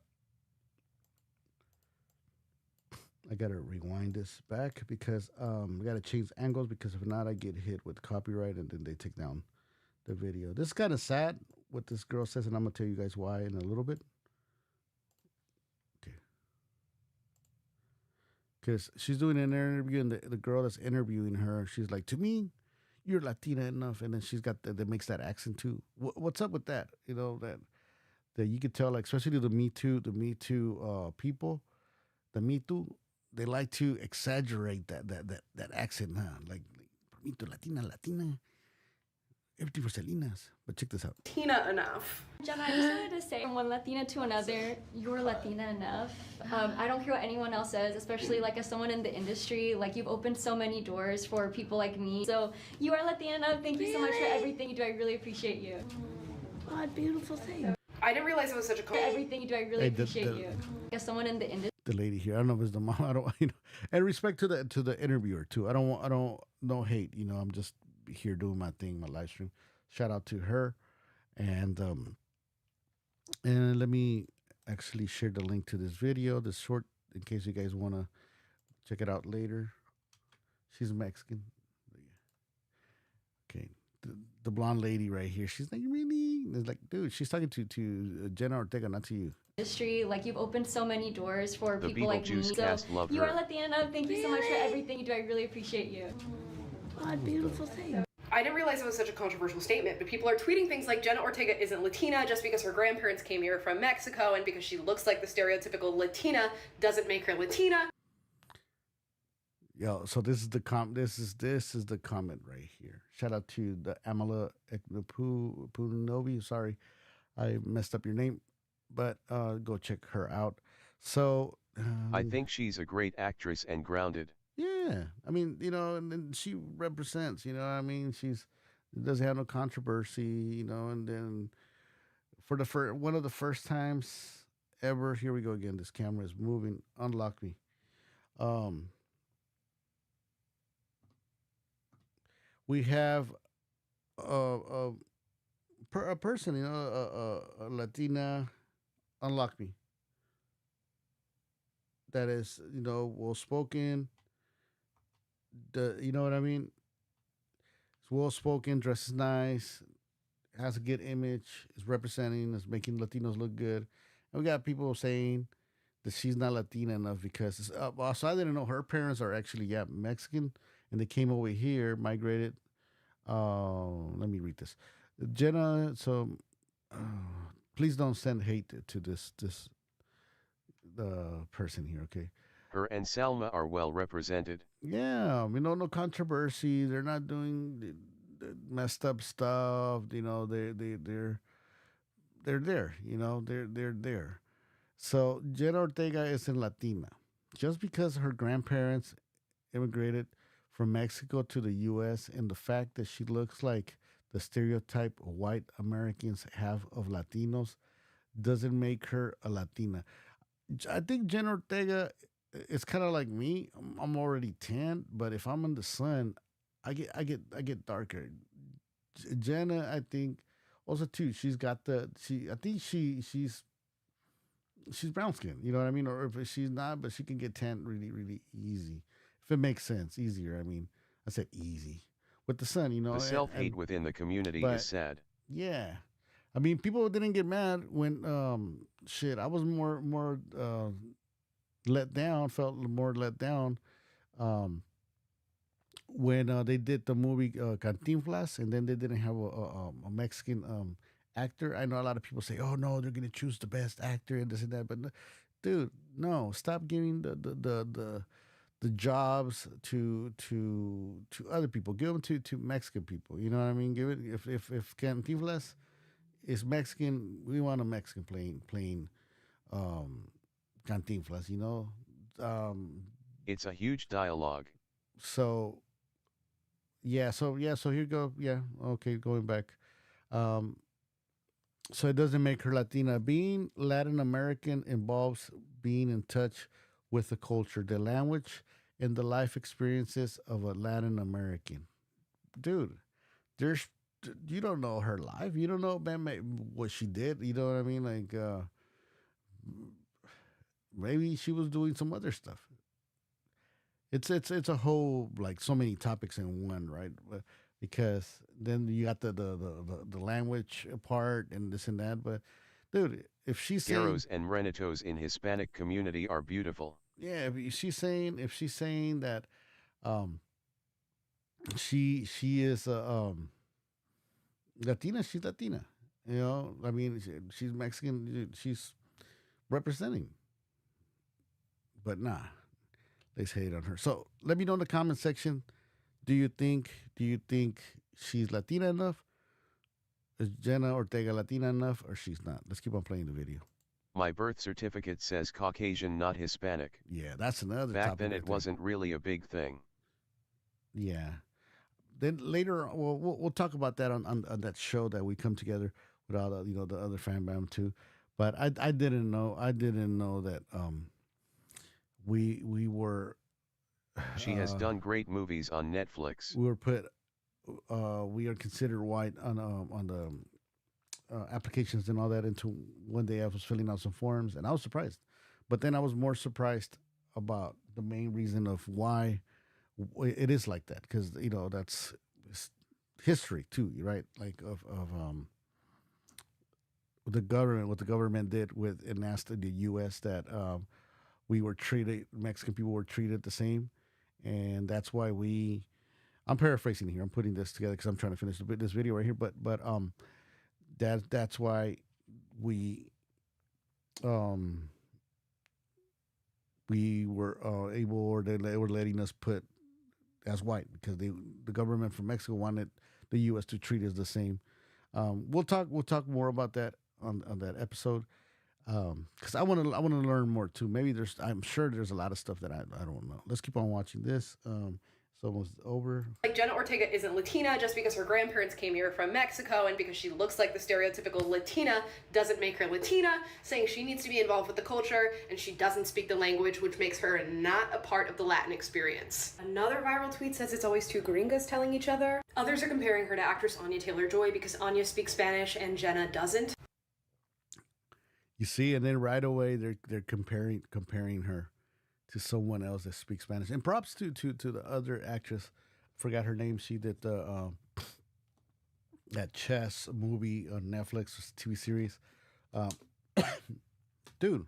S1: rewind this back because we gotta change angles because if not, I get hit with copyright and then they take down the video. This is kind of sad what this girl says, and I'm gonna tell you guys why in a little bit. Okay, because she's doing an interview, and the girl that's interviewing her, she's like, "To me, you're Latina enough," and then she's got that makes that accent too. What's up with that? You know that you could tell, like especially the Me Too people, the Me Too. They like to exaggerate that accent, huh? Like, me too, Latina. Everything for Salinas. But check this out.
S13: Latina enough.
S14: Jenna, I just wanted to say, from one Latina to another, you're Latina enough. I don't care what anyone else says, especially like as someone in the industry. Like, you've opened so many doors for people like me. So you are Latina enough. Thank you so much for everything you do. I really appreciate you.
S13: What beautiful thing. I didn't realize it was such a
S14: everything you do. I really appreciate you. As someone in the industry.
S1: The lady here, I don't know if it's the mom. I don't, and respect to the interviewer too. I don't no hate. I'm just here doing my thing, my live stream. Shout out to her, and let me actually share the link to this video, this short, in case you guys want to check it out later. She's Mexican. Okay, the blonde lady right here. She's like, really? It's like, dude, she's talking to Jenna Ortega, not to you.
S14: Industry, like you've opened so many doors for people like me. So
S2: love
S14: you
S2: her.
S14: are Latina enough. Thank you so much for everything you do. I really appreciate you.
S13: What beautiful thing. I didn't realize it was such a controversial statement, but people are tweeting things like Jenna Ortega isn't Latina just because her grandparents came here from Mexico, and because she looks like the stereotypical Latina doesn't make her Latina.
S1: Yo, so this is the the comment right here. Shout out to the Amala Punovi. Sorry, I messed up your name, but go check her out. So
S2: I think she's a great actress and grounded.
S1: Yeah, I mean, and then she represents. I mean, she's doesn't have no controversy. And then for one of the first times ever, here we go again. This camera is moving. Unlock me. We have a person, a Latina, unlock me. That is, well spoken. You know what I mean? It's well spoken, dresses nice, has a good image, is representing, is making Latinos look good. And we got people saying that she's not Latina enough because also I didn't know her parents are actually Mexican, and they came over here, migrated. Let me read this. Jenna, so please don't send hate to this person here, okay?
S2: Her and Salma are well represented.
S1: Yeah, no controversy. They're not doing the messed up stuff. They're there. They're there. So Jenna Ortega isn't Latina. Just because her grandparents immigrated from Mexico to the U.S. and the fact that she looks like the stereotype white Americans have of Latinos doesn't make her a Latina. I think Jenna Ortega is kind of like me. I'm already tan, but if I'm in the sun, I get darker. Jenna, I think, also too, she's got I think she's brown skin. You know what I mean? Or if she's not, but she can get tan really, really easy. If it makes sense, easier. I mean, I said easy with the sun.
S2: The self-hate within the community is sad.
S1: Yeah, I mean, people didn't get mad when I was more let down. Felt more let down when they did the movie Cantinflas, and then they didn't have a Mexican actor. I know a lot of people say, "Oh no, they're gonna choose the best actor and this and that," but dude, no, stop giving the jobs to other people. Give them to Mexican people. You know what I mean? Give it if Cantinflas is Mexican, we want a Mexican playing Cantinflas.
S2: It's a huge dialogue.
S1: So so here you go. Yeah, okay, going back. So it doesn't make her Latina. Being Latin American involves being in touch with the culture, the language, and the life experiences of a Latin American. Dude, there's you don't know her life. You don't know, man, what she did. You know what I mean? Like, maybe she was doing some other stuff. It's a whole, like, so many topics in one, right? Because then you got the language part and this and that. But dude, if she's saying
S2: Gyros and Renitos in Hispanic community are beautiful.
S1: yeah, if she's saying that she is Latina, she's Latina. You know, I mean, she's Mexican. She's representing. But nah, they hate on her. So let me know in the comment section. Do you think she's Latina enough? Is Jenna Ortega Latina enough, or she's not? Let's keep on playing the video.
S2: My birth certificate says Caucasian, not Hispanic.
S1: Yeah, that's another
S2: Back
S1: topic
S2: then
S1: right
S2: it
S1: there.
S2: wasn't really a big thing.
S1: Yeah. Then later, we'll talk about that on that show that we come together with all the the other fan bam too. But I didn't know that we were.
S2: She has done great movies on Netflix.
S1: We were put. We are considered white on the applications and all that. Into one day I was filling out some forms and I was surprised, but then I was more surprised about the main reason of why it is like that, because that's history too, right? Like of the government, what the government did with and asked the U.S. that Mexican people were treated the same, and that's why I'm paraphrasing here. I'm putting this together because I'm trying to finish this video right here. But that's why we were able, or they were letting us put as white, because the government from Mexico wanted the U.S. to treat us the same. We'll talk more about that on that episode, because I want to learn more too. Maybe I'm sure there's a lot of stuff that I don't know. Let's keep on watching this. It's almost over.
S13: Like, Jenna Ortega isn't Latina just because her grandparents came here from Mexico, and because she looks like the stereotypical Latina doesn't make her Latina, saying she needs to be involved with the culture, and she doesn't speak the language, which makes her not a part of the Latin experience. Another viral tweet says it's always two gringas telling each other. Others are comparing her to actress Anya Taylor-Joy because Anya speaks Spanish and Jenna doesn't.
S1: You see, and then right away they're comparing her to someone else that speaks Spanish. And props to the other actress. Forgot her name. She did the that chess movie on Netflix, TV series. Dude,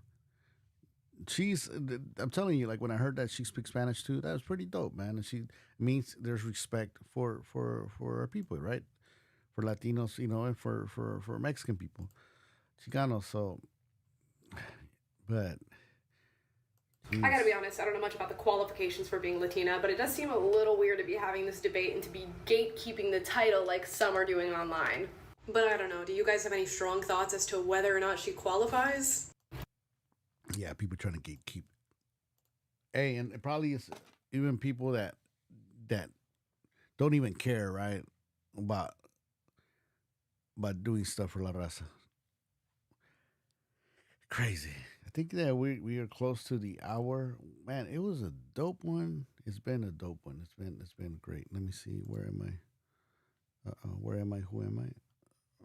S1: I'm telling you, like, when I heard that she speaks Spanish too, that was pretty dope, man. And she means there's respect for our people, right? For Latinos, and for Mexican people, Chicanos. So, but
S13: I gotta be honest, I don't know much about the qualifications for being Latina, but it does seem a little weird to be having this debate and to be gatekeeping the title like some are doing online. But I don't know, do you guys have any strong thoughts as to whether or not she qualifies?
S1: Yeah, people trying to gatekeep. Hey, and it probably is even people that don't even care, right, about doing stuff for La Raza. Crazy. I think that we are close to the hour. Man, it was a dope one. It's been a dope one. It's been great. Let me see. Where am I? Where am I? Who am I?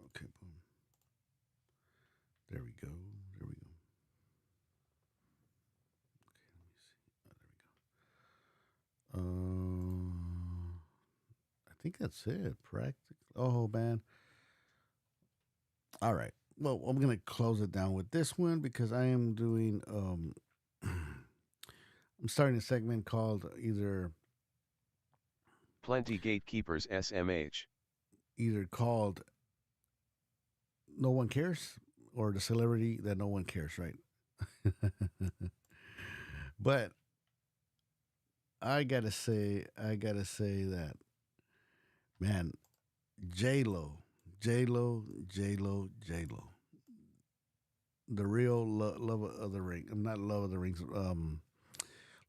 S1: Okay, boom. There we go. There we go. Okay, let me see. There we go. I think that's it. Practical. Oh man. All right. Well, I'm going to close it down with this one because I am doing, I'm starting a segment called either
S2: Plenty Gatekeepers SMH.
S1: Either called No One Cares or the celebrity that no one cares, right? But I got to say that, man, J-Lo. The real love of the ring. Not love of the rings.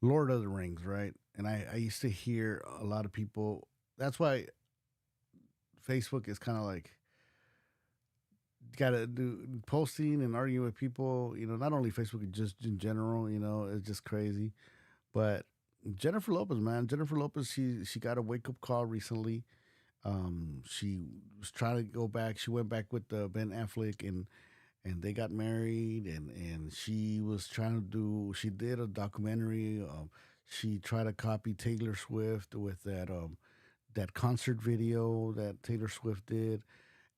S1: Lord of the Rings, right? And I used to hear a lot of people. That's why Facebook is kind of like got to do posting and arguing with people. You know, not only Facebook, just in general. You know, it's just crazy. But Jennifer Lopez, man, Jennifer Lopez, she got a wake up call recently. She was trying to go back. She went back with Ben Affleck and they got married and she was trying to do. She did a documentary. She tried to copy Taylor Swift with that concert video that Taylor Swift did,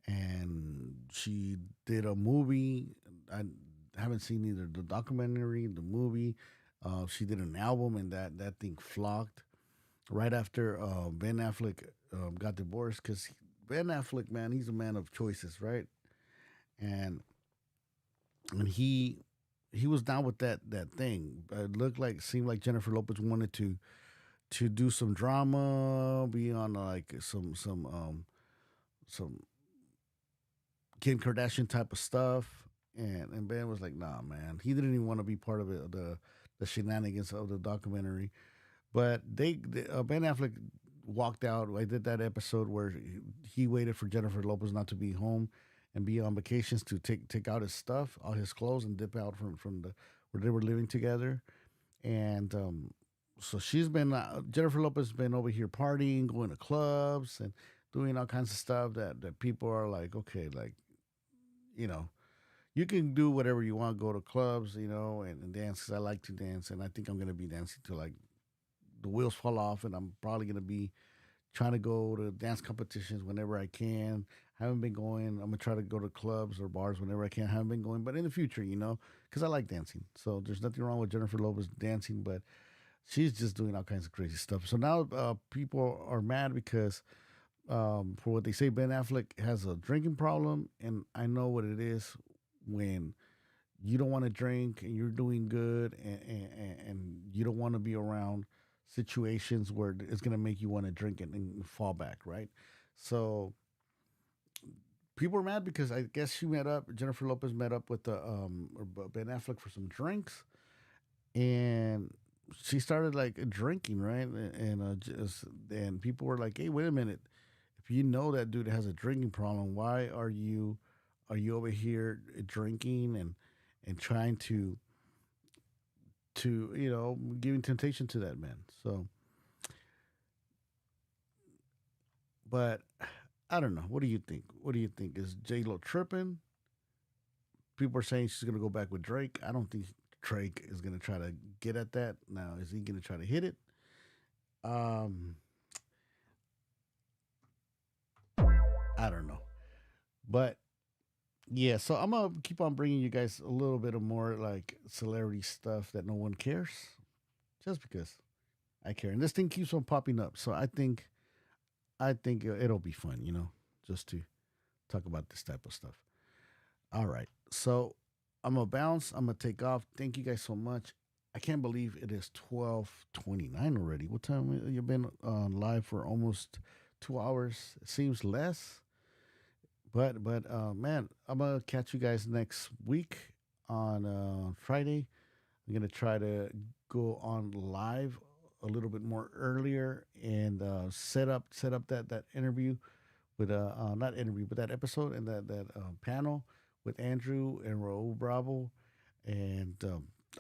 S1: and she did a movie. I haven't seen either the documentary, the movie. She did an album, and that thing flopped right after Ben Affleck got divorced. Because Ben Affleck, man, he's a man of choices, right? And he was down with that thing. It seemed like Jennifer Lopez wanted to do some drama, be on like some Kim Kardashian type of stuff, and Ben was like, nah, man, he didn't even want to be part of it, the shenanigans of the documentary. But Ben Affleck walked out. I did that episode where he waited for Jennifer Lopez not to be home and be on vacations to take out his stuff, all his clothes, and dip out from the where they were living together. And so Jennifer Lopez has been over here partying, going to clubs, and doing all kinds of stuff that people are like, okay, like, you know, you can do whatever you want, go to clubs, you know, and dance, because I like to dance, and I think I'm going to be dancing till like the wheels fall off, and I'm probably going to be trying to go to dance competitions whenever I can. Haven't been going. I'm going to try to go to clubs or bars whenever I can. Haven't been going, but in the future, you know, because I like dancing. So there's nothing wrong with Jennifer Lopez dancing, but she's just doing all kinds of crazy stuff. So now people are mad because for what they say, Ben Affleck has a drinking problem, and I know what it is when you don't want to drink and you're doing good and you don't want to be around situations where it's going to make you want to drink and fall back, right? So people are mad because I guess Jennifer Lopez met up with Ben Affleck for some drinks, and she started like drinking, right? And people were like, hey, wait a minute. If you know that dude has a drinking problem, why are you over here drinking and trying to you know, giving temptation to that man? So, but I don't know. What do you think? Is J-Lo tripping? People are saying she's going to go back with Drake. I don't think Drake is going to try to get at that. Now, is he going to try to hit it? I don't know. But yeah, so I'm going to keep on bringing you guys a little bit of more like celebrity stuff that no one cares, just because I care. And this thing keeps on popping up. So I think it'll be fun, you know, just to talk about this type of stuff. All right. So I'm going to bounce. I'm going to take off. Thank you guys so much. I can't believe it is 12:29 already. What time have you been on live for? Almost 2 hours. It seems less. But man, I'm going to catch you guys next week on Friday. I'm going to try to go on live a little bit more earlier and set up that interview with not interview, but that episode and that panel with Andrew and Raul Bravo, and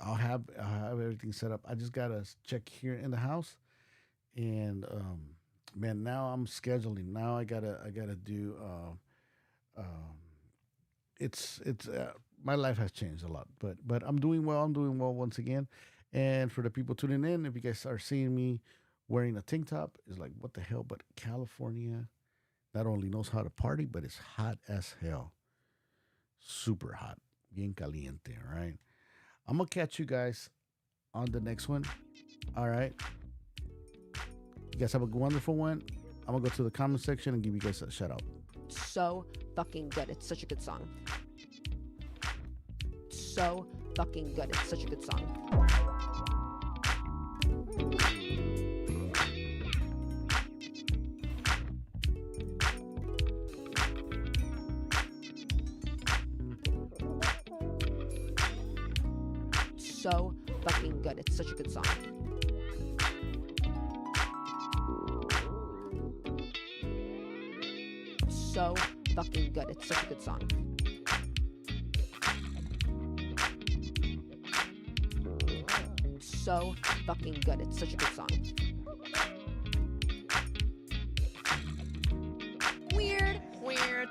S1: I'll have everything set up. I just gotta check here in the house, and man, now I'm scheduling. Now I gotta do. It's my life has changed a lot, but I'm doing well. I'm doing well once again. And for the people tuning in, if you guys are seeing me wearing a tank top, it's like, what the hell? But California not only knows how to party, but it's hot as hell. Super hot. Bien caliente, all right? I'm going to catch you guys on the next one. All right? You guys have a wonderful one. I'm going to go to the comment section and give you guys a shout out.
S15: So fucking good. It's such a good song. So fucking good. It's such a good song. So fucking good. It's such a good song. so fucking good. It's such a good song. So fucking good. It's such a good song.
S11: Weird. Weird.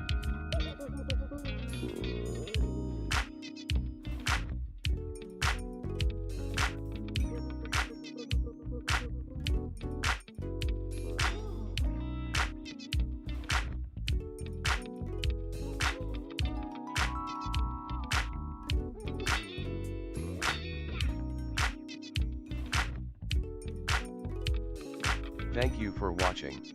S2: Thank you for watching.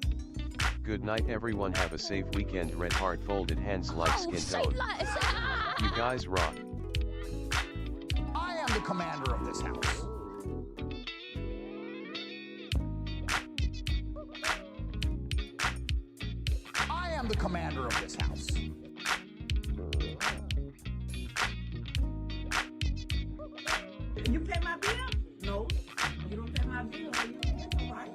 S2: Good night everyone, have a safe weekend. Red heart, folded hands, like skin tone. You guys rock.
S16: I am the commander of this house. I am the commander of this house.
S17: You pay my bill? No. You don't pay my bill. You don't get no right.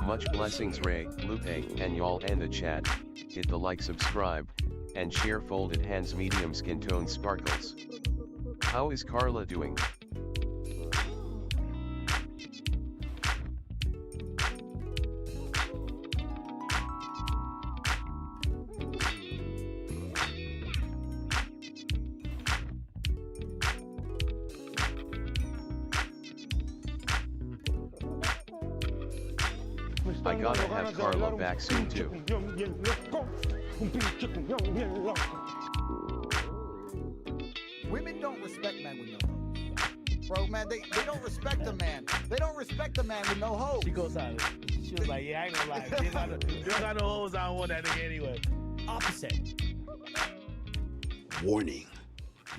S2: Much blessings Ray, Lupe, and y'all and the chat. Hit the like, subscribe, and share. Folded hands, medium skin tone, sparkles. How is Carla doing? I gotta have Carla back soon too.
S16: Women don't respect men with no hoes. Bro, man, they don't respect a man. They don't respect a man with no hoes.
S18: She goes on it. She was like, yeah, I ain't gonna lie. You don't got no hoes, I don't want that nigga anyway. Opposite.
S19: Warning.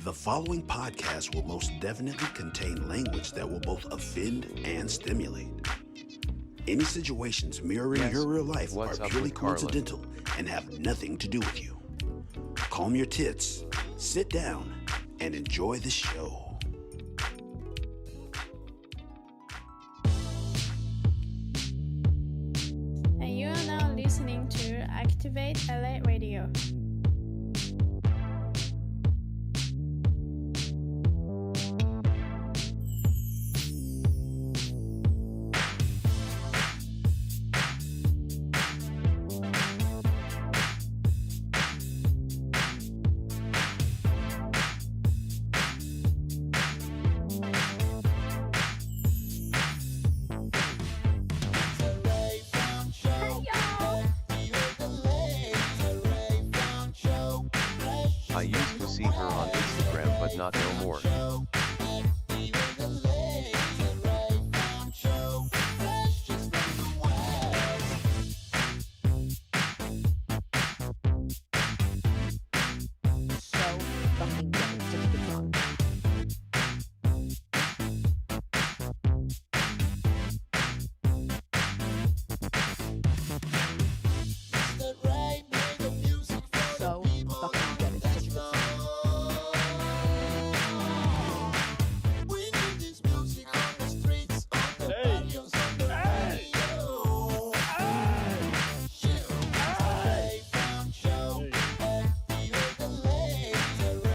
S19: The following podcast will most definitely contain language that will both offend and stimulate. Any situations mirroring your real life are purely coincidental and have nothing to do with you. Calm your tits, sit down, and enjoy the show.
S20: And you are now listening to Activate LA Radio.
S2: I used to see her on Instagram but not no more.